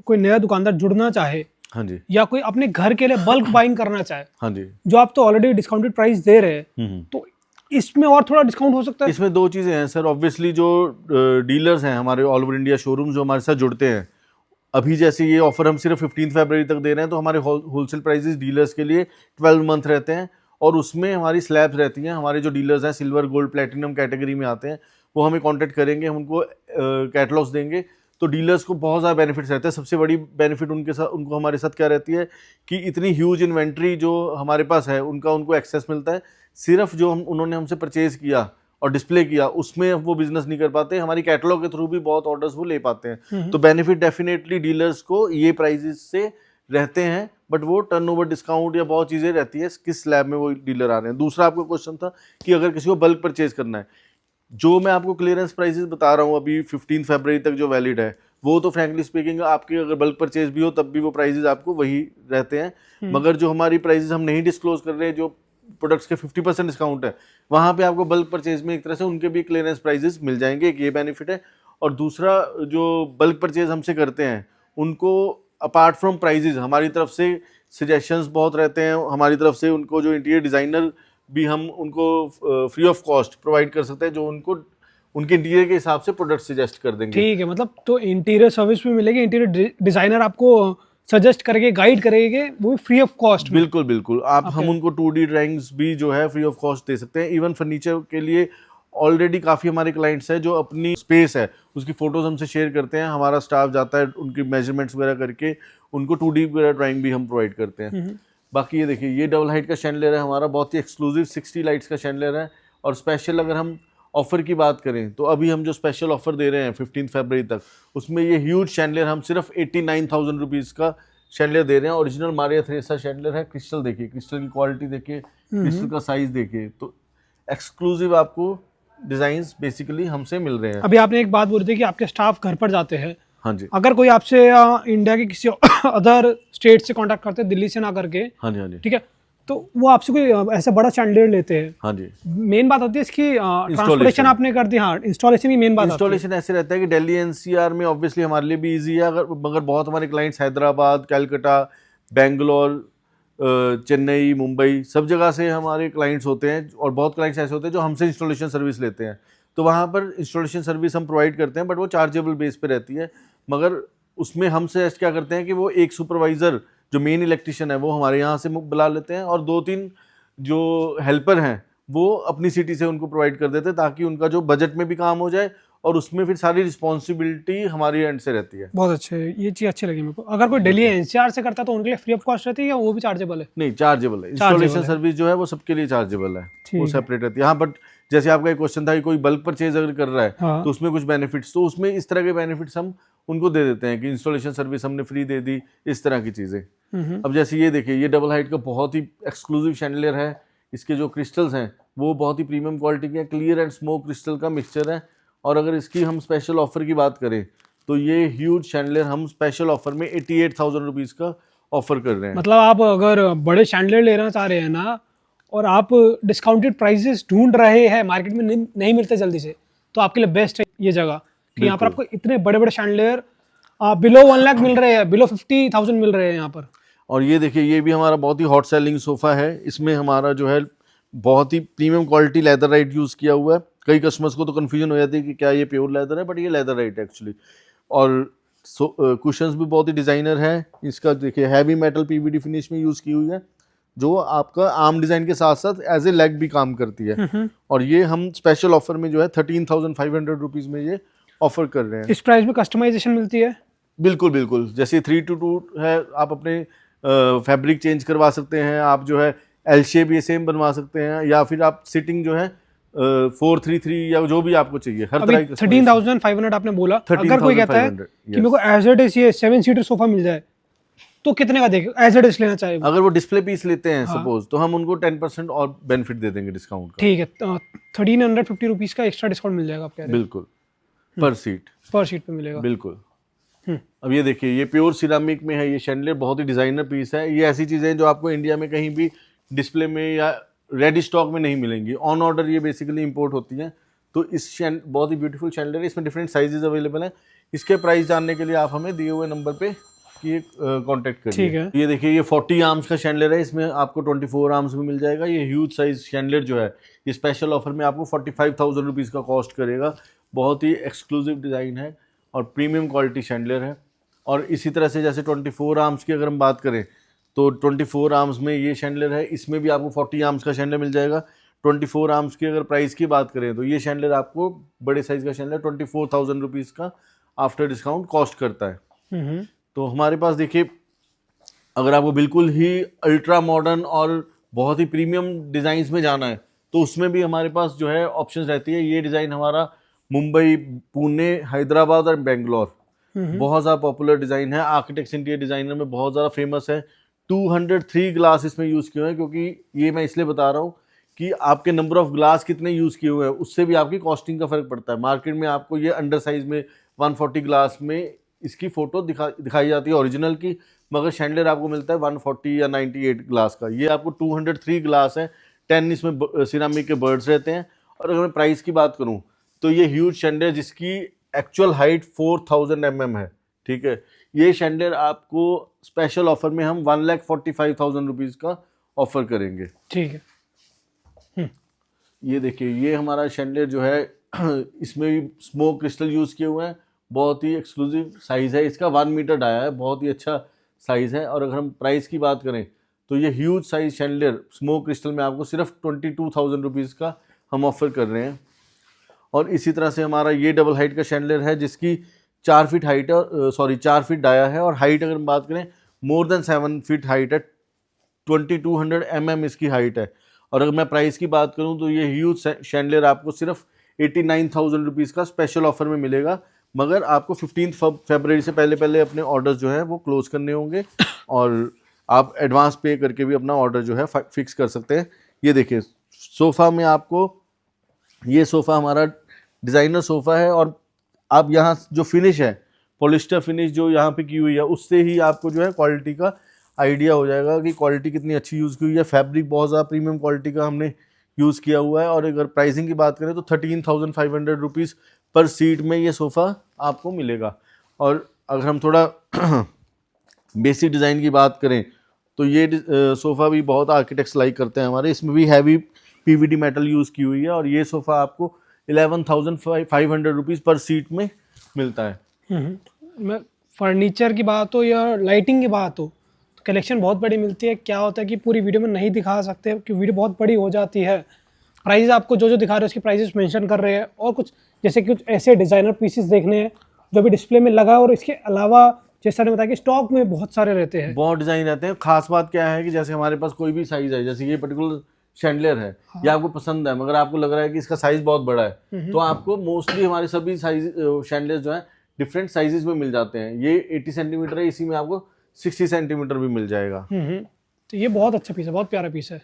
कोई नया दुकानदार जुड़ना चाहे, हाँ जी, या कोई अपने घर के लिए बल्क बाइंग करना चाहे, हाँ जी, जो आप तो ऑलरेडी डिस्काउंटेड प्राइस दे रहे हैं, तो इसमें और थोड़ा डिस्काउंट हो सकता है? इसमें दो चीज़ें हैं सर। ऑब्वियसली जो डीलर्स हैं हमारे ऑल ओवर इंडिया शोरूम जो हमारे साथ जुड़ते हैं, अभी जैसे ये ऑफर हम सिर्फ 15 फरवरी तक दे रहे हैं, तो हमारे होलसेल प्राइसेस डीलर्स के लिए 12 मंथ रहते हैं और उसमें हमारी स्लैब्स रहती हैं। हमारे जो डीलर्स हैं सिल्वर, गोल्ड, प्लेटिनम कैटेगरी में आते हैं, वो हमें कांटेक्ट करेंगे, हम उनको कैटलॉग्स देंगे। तो डीलर्स को बहुत ज़्यादा बेनिफिट्स रहते हैं। सबसे बड़ी बेनिफिट उनको हमारे साथ क्या रहती है कि इतनी ह्यूज इन्वेंट्री जो हमारे पास है उनको एक्सेस मिलता है। सिर्फ जो उन्होंने हमसे परचेज़ किया और डिस्प्ले किया उसमें वो बिजनेस नहीं कर पाते, हमारी कैटलॉग के थ्रू भी बहुत ऑर्डर्स वो ले पाते हैं। तो बेनिफिट डेफिनेटली डीलर्स को ये प्राइजेस से रहते हैं, बट वो टर्नओवर डिस्काउंट या बहुत चीज़ें रहती है किस स्लैब में वो डीलर आ रहे हैं। दूसरा आपका क्वेश्चन था कि अगर किसी को बल्क परचेज करना है, जो मैं आपको क्लियरेंस प्राइसेस बता रहा हूँ अभी 15 फरवरी तक जो वैलिड है, वो तो फ्रैंकली स्पीकिंग आपके अगर बल्क परचेज भी हो तब भी वो प्राइसेस आपको वही रहते हैं। मगर जो हमारी प्राइसेस हम नहीं डिस्क्लोज कर रहे हैं, जो प्रोडक्ट्स के 50% डिस्काउंट है, वहाँ पे आपको बल्क परचेज में एक तरह से उनके भी क्लियरेंस प्राइसेस मिल जाएंगे। एक ये बेनिफिट है। और दूसरा, जो बल्क परचेज हमसे करते हैं उनको अपार्ट फ्रॉम प्राइजेज हमारी तरफ से सजेशंस बहुत रहते हैं। हमारी तरफ से उनको जो इंटीरियर डिज़ाइनर भी हम उनको फ्री ऑफ कॉस्ट प्रोवाइड कर सकते हैं, जो उनको उनके इंटीरियर के हिसाब से प्रोडक्ट सजेस्ट कर देंगे। ठीक है, मतलब तो इंटीरियर सर्विस भी मिलेगी, इंटीरियर डिज़ाइनर आपको सजेस्ट करेंगे, गाइड करेंगे, वो भी फ्री ऑफ कॉस्ट। बिल्कुल बिल्कुल, आप हम उनको 2D ड्राइंग्स भी जो है फ्री ऑफ कॉस्ट दे सकते हैं। इवन फर्नीचर के लिए ऑलरेडी काफ़ी हमारे क्लाइंट्स हैं जो अपनी स्पेस है उसकी फ़ोटोज़ हमसे शेयर करते हैं, हमारा स्टाफ जाता है उनकी मेजरमेंट्स वगैरह करके उनको 2D वगैरह ड्राइंग भी हम प्रोवाइड करते हैं। बाकी ये देखिए, ये डबल हाइट का शैंडलियर है हमारा, बहुत ही एक्सक्लूसिव 60 लाइट्स का शैंडलियर है। और स्पेशल अगर हम ऑफ़र की बात करें तो अभी हम जो स्पेशल ऑफ़र दे रहे हैं 15 फरवरी तक, उसमें ये ह्यूज शैंडलियर हम सिर्फ 89,000 रुपीज़ का शैंडलियर दे रहे हैं। ओरिजिनल मारिया थ्रेसा शैंडलियर है। क्रिस्टल देखिए, क्रिस्टल की क्वालिटी देखिए, क्रिस्टल का साइज देखिए, तो एक्सक्लूसिव आपको डिजाइन्स बेसिकली हमसे मिल रहे हैं। अभी आपने एक बात बोली थी कि आपके स्टाफ घर पर जाते हैं। हाँ जी, अगर कोई आपसे इंडिया के किसी अदर स्टेट से कांटेक्ट करते हैं, दिल्ली से ना करके, हाँ जी, हाँ जी, ठीक है, तो वो आपसे कोई ऐसा बड़ा शैंडलियर लेते हैं, हाँ जी। मेन बात होती है इसकी ट्रांसपोर्टेशन आपने कर दी। हाँ, इंस्टॉलेशन की मेन बात आती है। इंस्टॉलेशन ऐसे रहता है कि दिल्ली एनसीआर में ऑब्वियसली हमारे लिए भी इजी है, मगर बहुत हमारे क्लाइंट्स हैदराबाद, कलकत्ता, बेंगलोर, चेन्नई, मुंबई, सब जगह से हमारे क्लाइंट्स होते हैं, और बहुत क्लाइंट्स ऐसे होते हैं जो हमसे इंस्टॉलेशन सर्विस लेते हैं। तो वहाँ पर इंस्टॉलेशन सर्विस हम प्रोवाइड करते हैं, बट वो चार्जेबल बेस पे रहती है। मगर उसमें हम सजेस्ट क्या करते हैं कि वो एक सुपरवाइज़र जो मेन इलेक्ट्रिशियन है वो हमारे यहाँ से बुला लेते हैं, और 2-3 जो हेल्पर हैं वो अपनी सिटी से उनको प्रोवाइड कर देते हैं, ताकि उनका जो बजट में भी काम हो जाए और उसमें फिर सारी रिस्पॉन्सिबिलिटी हमारी एंड से रहती है। बहुत अच्छे, ये चीज़ अच्छी लगी मेरे को। अगर कोई दिल्ली एनसीआर से करता है तो उनके लिए फ्री ऑफ कॉस्ट रहती है या वो भी चार्जेबल है? नहीं, चार्जेबल है। इंस्टॉलेशन सर्विस जो है वो सबके लिए चार्जेबल है, वो सेपरेट रहती है। हाँ, बट जैसे आपका एक क्वेश्चन था कि कोई बल्क परचेज अगर कर रहा है, हाँ, तो उसमें कुछ बेनिफिट्स, तो उसमें इस तरह के बेनिफिट्स हम उनको दे देते हैं कि इंस्टॉलेशन सर्विस हमने फ्री दे दी, इस तरह की चीज़ें। अब जैसे ये देखिए, ये डबल हाइट का बहुत ही एक्सक्लूसिव शैंडलियर है। इसके जो क्रिस्टल्स हैं वो बहुत ही प्रीमियम क्वालिटी के हैं, क्लियर एंड स्मोक क्रिस्टल का मिक्सचर है। और अगर इसकी हम स्पेशल ऑफर की बात करें तो ये ह्यूज शैंडलियर हम स्पेशल ऑफर में 88,000 रुपीज़ का ऑफर कर रहे हैं। मतलब आप अगर बड़े शैंडलियर लेना चाह रहे हैं ना, और आप डिस्काउंटेड प्राइसेस ढूंढ रहे हैं, मार्केट में नहीं मिलते जल्दी से, तो आपके लिए बेस्ट है ये जगह कि यहाँ पर आपको इतने बड़े बड़े शैंडलियर बिलो 1 लाख मिल रहे हैं, बिलो 50,000 मिल रहे हैं यहाँ पर। और ये देखिए, ये भी हमारा बहुत ही हॉट सेलिंग सोफ़ा है। इसमें हमारा जो है बहुत ही प्रीमियम क्वालिटी लेदरराइट यूज़ किया हुआ है। कई कस्टमर्स को तो कन्फ्यूजन हो जाती है कि क्या ये प्योर लेदर है, बट ये लेदरराइट है एक्चुअली। और कुशन्स भी बहुत ही डिज़ाइनर है। इसका देखिए हैवी मेटल पीवीडी फिनिश में यूज़ की हुई है, जो आपका आर्म डिज़ाइन के साथ साथ एज ए लेग भी काम करती है। और ये हम स्पेशल ऑफर में जो है 13,500 रुपीज़ में ये ऑफर कर रहे हैं। इस प्राइस में कस्टमाइजेशन मिलती है? बिल्कुल बिल्कुल, जैसे 3-2 है, आप अपने फैब्रिक चेंज करवा सकते हैं, आप जो है एल शेप ये सेम बनवा सकते हैं, या फिर आप सिटिंग जो है 4-3-3 या जो भी आपको चाहिए, हर तरह की। 13,500 आपने बोला। अगर कोई कहता है कि मेरे को एज इट इज ये 7 सीटर सोफा मिल जाए, तो कितने का देगा एज इट इज लेना चाहिए? अगर वो डिस्प्ले पीस लेते हैं सपोज, तो हम उनको 10% और बेनिफिट दे देंगे डिस्काउंट का। ठीक है, 1350 रुपीज का एक्स्ट्रा डिस्काउंट मिल जाएगा आपके। बिल्कुल, पर सीट पे मिलेगा। बिल्कुल। अब ये देखिए, ये प्योर सिरामिक में है, ये शैंडलियर बहुत ही डिजाइनर पीस है। ये ऐसी चीजें हैं जो आपको इंडिया में कहीं भी डिस्प्ले में या रेडी स्टॉक में नहीं मिलेंगी, ऑन ऑर्डर ये बेसिकली इंपोर्ट होती हैं। तो इस बहुत ही ब्यूटीफुल शैंडलियर है, इसमें डिफरेंट साइजेस अवेलेबल हैं। इसके प्राइस जानने के लिए आप हमें दिए हुए नंबर पे कॉन्टैक्ट करिए। ठीक है। ये देखिए, ये 40 आर्म्स का शैंडलियर है, इसमें आपको 24 आर्म्स भी मिल जाएगा। ये ह्यूज साइज शैंडलियर जो है, ये स्पेशल ऑफर में आपको 45,000 रुपीज़ का कॉस्ट करेगा। बहुत ही एक्सक्लूसिव डिज़ाइन है और प्रीमियम क्वालिटी शैंडलियर है। और इसी तरह से जैसे 24 आर्म्स की अगर हम बात करें तो 24 आर्म्स में ये शैंडलियर है, इसमें भी आपको 40 आर्म्स का शैंडलियर मिल जाएगा। 24 आर्म्स की अगर प्राइस की बात करें तो ये शैंडलियर आपको बड़े साइज का शैंडलियर 24,000 रुपीज़ का आफ्टर डिस्काउंट कॉस्ट करता है। तो हमारे पास देखिए, अगर आपको बिल्कुल ही अल्ट्रा मॉडर्न और बहुत ही प्रीमियम डिज़ाइंस में जाना है तो उसमें भी हमारे पास जो है ऑप्शंस रहती है। ये डिज़ाइन हमारा मुंबई, पुणे, हैदराबाद और बेंगलोर बहुत ज़्यादा पॉपुलर डिज़ाइन है। आर्किटेक्ट्स इंटीरियर डिज़ाइनर में बहुत ज़्यादा फेमस है। 203 ग्लास इसमें यूज़ किए हुए हैं, क्योंकि ये मैं इसलिए बता रहा हूँ कि आपके नंबर ऑफ ग्लास कितने यूज़ किए हुए हैं उससे भी आपकी कॉस्टिंग का फ़र्क पड़ता है। मार्केट में आपको ये अंडर साइज में 140 ग्लास में इसकी फ़ोटो दिखाई जाती है ओरिजिनल की, मगर शैंडलियर आपको मिलता है 140 या 98 ग्लास का। ये आपको 203 ग्लास है, 10 इसमें सिरामिक के बर्ड्स रहते हैं। और अगर मैं प्राइस की बात करूँ तो ये ह्यूज शैंडलियर जिसकी एक्चुअल हाइट 4000 mm है, ठीक है, ये शैंडलियर आपको स्पेशल ऑफर में हम 1,45,000 रुपीज़ का ऑफर करेंगे। ठीक है। ये देखिए, ये हमारा शैंडलियर जो है इसमें भी स्मोक क्रिस्टल यूज़ किए हुए हैं। बहुत ही एक्सक्लूसिव साइज़ है इसका, 1 मीटर डाया है, बहुत ही अच्छा साइज़ है। और अगर हम प्राइस की बात करें तो ये huge size chandelier smoke crystal में आपको सिर्फ 22,000 रुपीज़ का हम ऑफर कर रहे हैं। और इसी तरह से हमारा ये डबल हाइट का शैंडलियर है जिसकी 4 फीट हाइट है, 4 फीट डाया है, और हाइट अगर हम बात करें मोर देन 7 फीट हाइट है, 2200 mm इसकी हाइट है। और अगर मैं प्राइस की बात करूं तो ये ह्यूज शैंडलियर आपको सिर्फ 89,000 रुपीज़ का स्पेशल ऑफर में मिलेगा, मगर आपको 15 फरवरी से पहले अपने ऑर्डर्स जो है वो क्लोज करने होंगे। और आप एडवांस पे करके भी अपना ऑर्डर जो है फिक्स कर सकते हैं। ये देखिए सोफ़ा में आपको, ये सोफ़ा हमारा डिज़ाइनर सोफ़ा है और आप यहाँ जो फिनिश है, पॉलिस्टर फिनिश जो यहाँ पे की हुई है, उससे ही आपको जो है क्वालिटी का आइडिया हो जाएगा कि क्वालिटी कितनी अच्छी यूज़ की हुई है। फैब्रिक बहुत ज़्यादा प्रीमियम क्वालिटी का हमने यूज़ किया हुआ है। और अगर प्राइसिंग की बात करें तो 13,500 रुपीज़ पर सीट में ये सोफ़ा आपको मिलेगा। और अगर हम थोड़ा बेसिक डिज़ाइन की बात करें तो ये सोफ़ा भी बहुत आर्किटेक्ट्स लाइक करते हैं हमारे। इसमें भी हैवी पीवीडी मेटल यूज़ की हुई है और ये सोफ़ा आपको 11,500 रुपीज़ पर सीट में मिलता है। मैं फर्नीचर की बात हो या लाइटिंग की बात हो तो कलेक्शन बहुत बड़ी मिलती है। क्या होता है कि पूरी वीडियो में नहीं दिखा सकते क्योंकि वीडियो बहुत बड़ी हो जाती है। प्राइस आपको जो जो दिखा रहे हैं उसकी प्राइसेस मेंशन कर रहे हैं, और कुछ जैसे कुछ ऐसे डिज़ाइनर पीसेस देखने हैं जो भी डिस्प्ले में लगा है, और इसके अलावा जैसा ने बताया कि स्टॉक में बहुत सारे रहते हैं, बहुत डिज़ाइन रहते हैं। खास बात क्या है कि जैसे हमारे पास कोई भी साइज़ है, जैसे ये पर्टिकुलर शैंडलियर है, ये आपको पसंद है मगर आपको लग रहा है कि इसका साइज़ बहुत बड़ा है, तो आपको मोस्टली हमारे सभी साइज शैंडलियर जो है डिफरेंट साइजेस में मिल जाते हैं। ये 80 सेंटीमीटर है, इसी में आपको 60 सेंटीमीटर भी मिल जाएगा। तो ये बहुत अच्छा पीस है, बहुत प्यारा पीस है।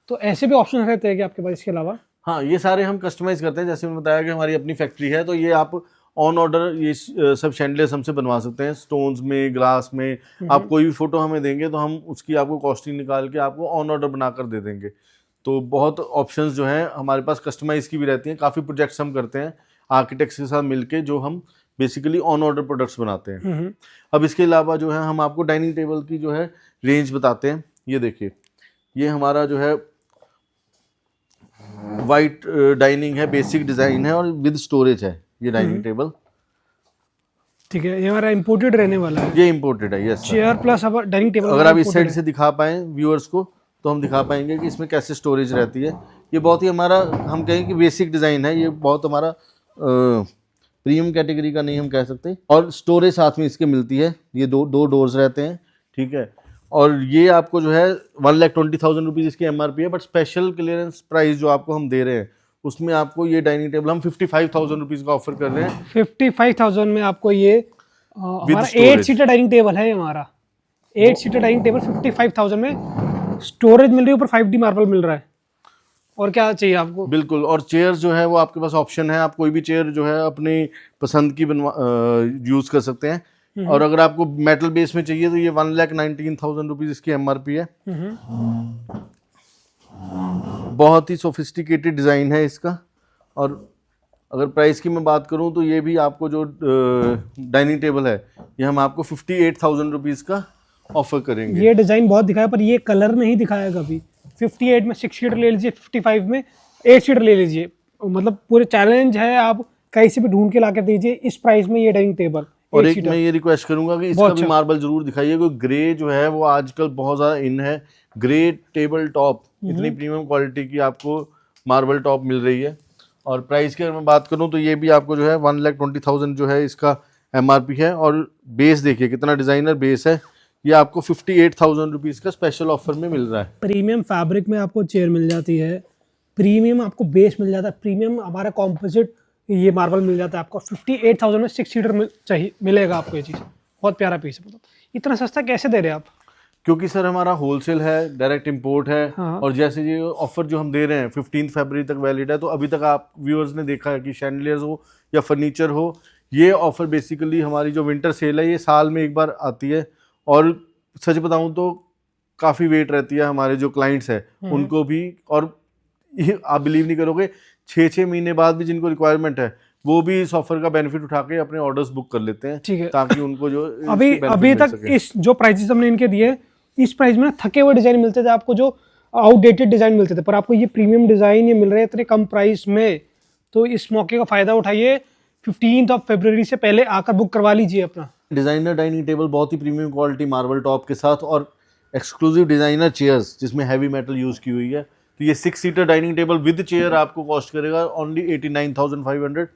तो ऐसे भी ऑप्शन रहते हैं कि आपके पास इसके अलावा? हाँ, ये सारे हम कस्टमाइज करते हैं। जैसे मैंने बताया कि हमारी अपनी फैक्ट्री है, तो ये आप ऑन ऑर्डर ये सब शैंडलियर्स हमसे बनवा सकते हैं, स्टोन्स में, ग्लास में। आप कोई भी फोटो हमें देंगे तो हम उसकी आपको कॉस्टिंग निकाल के आपको ऑन ऑर्डर बना कर दे देंगे। तो बहुत ऑप्शंस जो हैं हमारे पास कस्टमाइज की भी रहती हैं। काफ़ी प्रोजेक्ट्स हम करते हैं आर्किटेक्ट्स के साथ मिलके, जो हम बेसिकली ऑन ऑर्डर प्रोडक्ट्स बनाते हैं। अब इसके अलावा जो है हम आपको डाइनिंग टेबल की जो है रेंज बताते हैं। ये देखिए, ये हमारा जो है वाइट डाइनिंग है, बेसिक डिज़ाइन है और विद स्टोरेज है ये डाइनिंग टेबल। ठीक है, ये हमारा इंपोर्टेड रहने वाला है। ये इंपोर्टेड है, यस। चेयर प्लस अब डाइनिंग टेबल अगर आप इस साइड से दिखा पाएँ व्यूअर्स को तो हम दिखा पाएंगे कि इसमें कैसे स्टोरेज रहती है। ये बहुत ही हमारा, हम कहें कि बेसिक डिज़ाइन है। ये बहुत हमारा प्रीमियम कैटेगरी का नहीं हम कह सकते। और स्टोरेज साथ में इसके मिलती है। ये दो डोर्स रहते हैं, ठीक है। और ये आपको जो है 1,20,000 रुपीज़ इसकी MRP है, बट स्पेशल क्लियरेंस प्राइस जो आपको हम दे रहे हैं उसमें आपको ये डाइनिंग टेबल हम 55,000 रुपीज़ का ऑफर कर रहे हैं। 55,000 में आपको ये हमारा 8 सीटर डाइनिंग टेबल है। हमारा 8 सीटर डाइनिंग टेबल 55,000 में, स्टोरेज मिल रही है, ऊपर 5D मार्बल मिल रहा है। और क्या चाहिए आपको? बिल्कुल। और चेयर जो है वो आपके पास ऑप्शन है, आप कोई भी चेयर जो है अपनी पसंद की यूज़ कर सकते हैं। और अगर आपको मेटल बेस में चाहिए तो ये 1,19,000 रुपीज़ इसकी MRP है। बहुत ही सोफिस्टिकेटेड डिज़ाइन है इसका। और अगर प्राइस की मैं बात करूं तो ये भी आपको जो डाइनिंग टेबल है ये हम आपको 58,000 रुपीज़ का ऑफर करेंगे। ये डिज़ाइन बहुत दिखाया पर ये कलर नहीं दिखाया कभी। 58 में 6 सीटर ले लीजिए, 55 में 8 सीटर ले लीजिए। मतलब पूरे चैलेंज है, आप कहीं से भी ढूंढ के ला के दीजिए इस प्राइस में ये डाइनिंग टेबल। और एक मैं ये रिक्वेस्ट करूंगा कि इसका भी मार्बल जरूर दिखाइए, क्योंकि ग्रे जो है वो आजकल बहुत ज़्यादा इन है। ग्रे टेबल टॉप इतनी प्रीमियम क्वालिटी की आपको मार्बल टॉप मिल रही है। और प्राइस की अगर मैं बात करूं तो ये भी आपको जो है 1,20,000 जो है इसका MRP है। और बेस देखिए कितना डिज़ाइनर बेस है, ये आपको 58,000 रुपीज़ का स्पेशल ऑफर में मिल रहा है। प्रीमियम फैब्रिक में आपको चेयर मिल जाती है, प्रीमियम आपको बेस मिल जाता है, प्रीमियम हमारा कॉम्पोजिट ये मार्बल मिल जाता है आपको। 58,000 में 6 सीटर चाहिए मिलेगा आपको ये चीज़। बहुत प्यारा पीस है। मतलब इतना सस्ता कैसे दे रहे हैं आप? क्योंकि सर हमारा होलसेल है, डायरेक्ट इंपोर्ट है। हाँ। और जैसे ये ऑफर जो हम दे रहे हैं 15 फरवरी तक वैलिड है, तो अभी तक आप व्यूअर्स ने देखा है कि शैंडलियर्स हो या फर्नीचर हो, ये ऑफर बेसिकली हमारी जो विंटर सेल है ये साल में एक बार आती है। और सच बताऊं तो काफ़ी वेट रहती है हमारे जो क्लाइंट्स हैं उनको भी। और आप बिलीव नहीं करोगे, 6-6 महीने बाद भी जिनको रिक्वायरमेंट है वो भी इस ऑफर का बेनिफिट उठा के अपने ऑर्डर्स बुक कर लेते हैं। ठीक है, ताकि उनको जो अभी तक इस जो प्राइसेस हमने इनके दिए, इस प्राइस में थके हुए डिज़ाइन मिलते थे आपको, जो आउटडेटेड डिज़ाइन मिलते थे, पर आपको ये प्रीमियम डिज़ाइन ये मिल रहे हैं इतने कम प्राइस में। तो इस मौके का फ़ायदा उठाइए, 15 फरवरी से पहले आकर बुक करवा लीजिए अपना। डिज़ाइनर डाइनिंग टेबल बहुत ही प्रीमियम क्वालिटी मार्बल टॉप के साथ, और एक्सक्लूसिव डिज़ाइनर चेयर्स जिसमें हैवी मेटल यूज़ की हुई है। तो ये 6 seater dining table with chair आपको कॉस्ट करेगा ओनली 89,500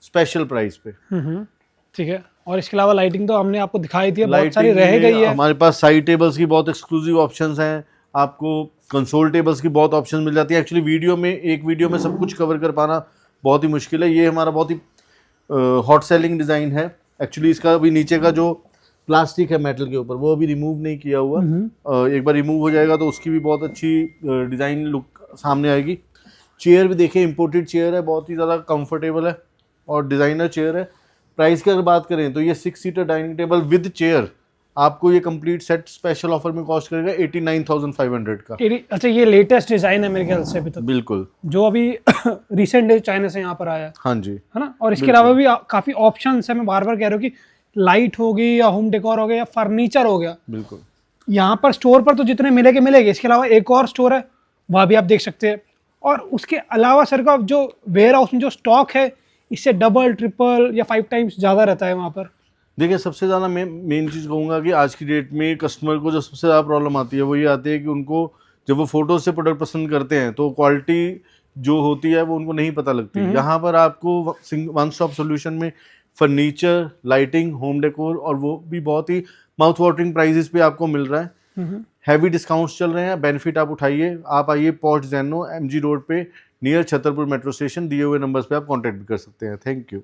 स्पेशल प्राइस पे। ठीक है। और इसके अलावा लाइटिंग तो हमने आपको दिखाई थी, बहुत सारी रह गई है। हमारे पास साइड टेबल्स की बहुत एक्सक्लूसिव ऑप्शंस हैं, आपको कंसोल टेबल्स की बहुत ऑप्शन मिल जाती है। एक्चुअली एक वीडियो में सब कुछ कवर कर पाना बहुत ही मुश्किल है। ये हमारा बहुत ही हॉट सेलिंग डिज़ाइन है। एक्चुअली इसका अभी नीचे का जो प्लास्टिक है मेटल के ऊपर, वो अभी रिमूव नहीं किया हुआ। एक बार रिमूव हो जाएगा तो उसकी भी बहुत अच्छी डिज़ाइन लुक सामने आएगी। चेयर भी देखिए, इंपोर्टेड चेयर है, बहुत ही ज़्यादा कंफर्टेबल है और डिज़ाइनर चेयर है। प्राइस की अगर बात करें तो ये 6 seater dining table with chair आपको ये कंप्लीट सेट स्पेशल ऑफर में कॉस्ट करेगा 89,500 का। अच्छा, ये लेटेस्ट डिजाइन है मेरे ख्याल से अभी तक, बिल्कुल, जो अभी रिसेंट चाइना से यहाँ पर आया है। हाँ जी, है ना। और इसके अलावा भी काफी ऑप्शंस है। मैं बार बार कह रहा हूँ कि लाइट होगी या होम डेकोर हो गया या फर्नीचर हो गया, बिल्कुल यहाँ पर स्टोर पर तो जितने मिलेंगे। इसके अलावा एक और स्टोर है, वहाँ भी आप देख सकते हैं। और उसके अलावा सर का जो वेयर हाउस में जो स्टॉक है, इससे डबल ट्रिपल या 5 टाइम्स ज़्यादा रहता है वहाँ पर। देखिए, सबसे ज़्यादा मैं मेन चीज़ कहूँगा कि आज की डेट में कस्टमर को जो सबसे ज़्यादा प्रॉब्लम आती है वो ये आती है कि उनको जब वो फोटो से प्रोडक्ट पसंद करते हैं तो क्वालिटी जो होती है वो उनको नहीं पता लगती। यहाँ पर आपको वन स्टॉप सोल्यूशन में फर्नीचर, लाइटिंग, होम डेकोर और वो भी बहुत ही माउथ वाटरिंग प्राइजेस पे आपको मिल रहा है। हैवी डिस्काउंट्स चल रहे हैं, बेनिफिट आप उठाइए। आप आइए पॉश ज़ेनो, MG रोड पे नियर छतरपुर मेट्रो स्टेशन, दिए हुए नंबर्स पे आप कांटेक्ट भी कर सकते हैं। Thank you.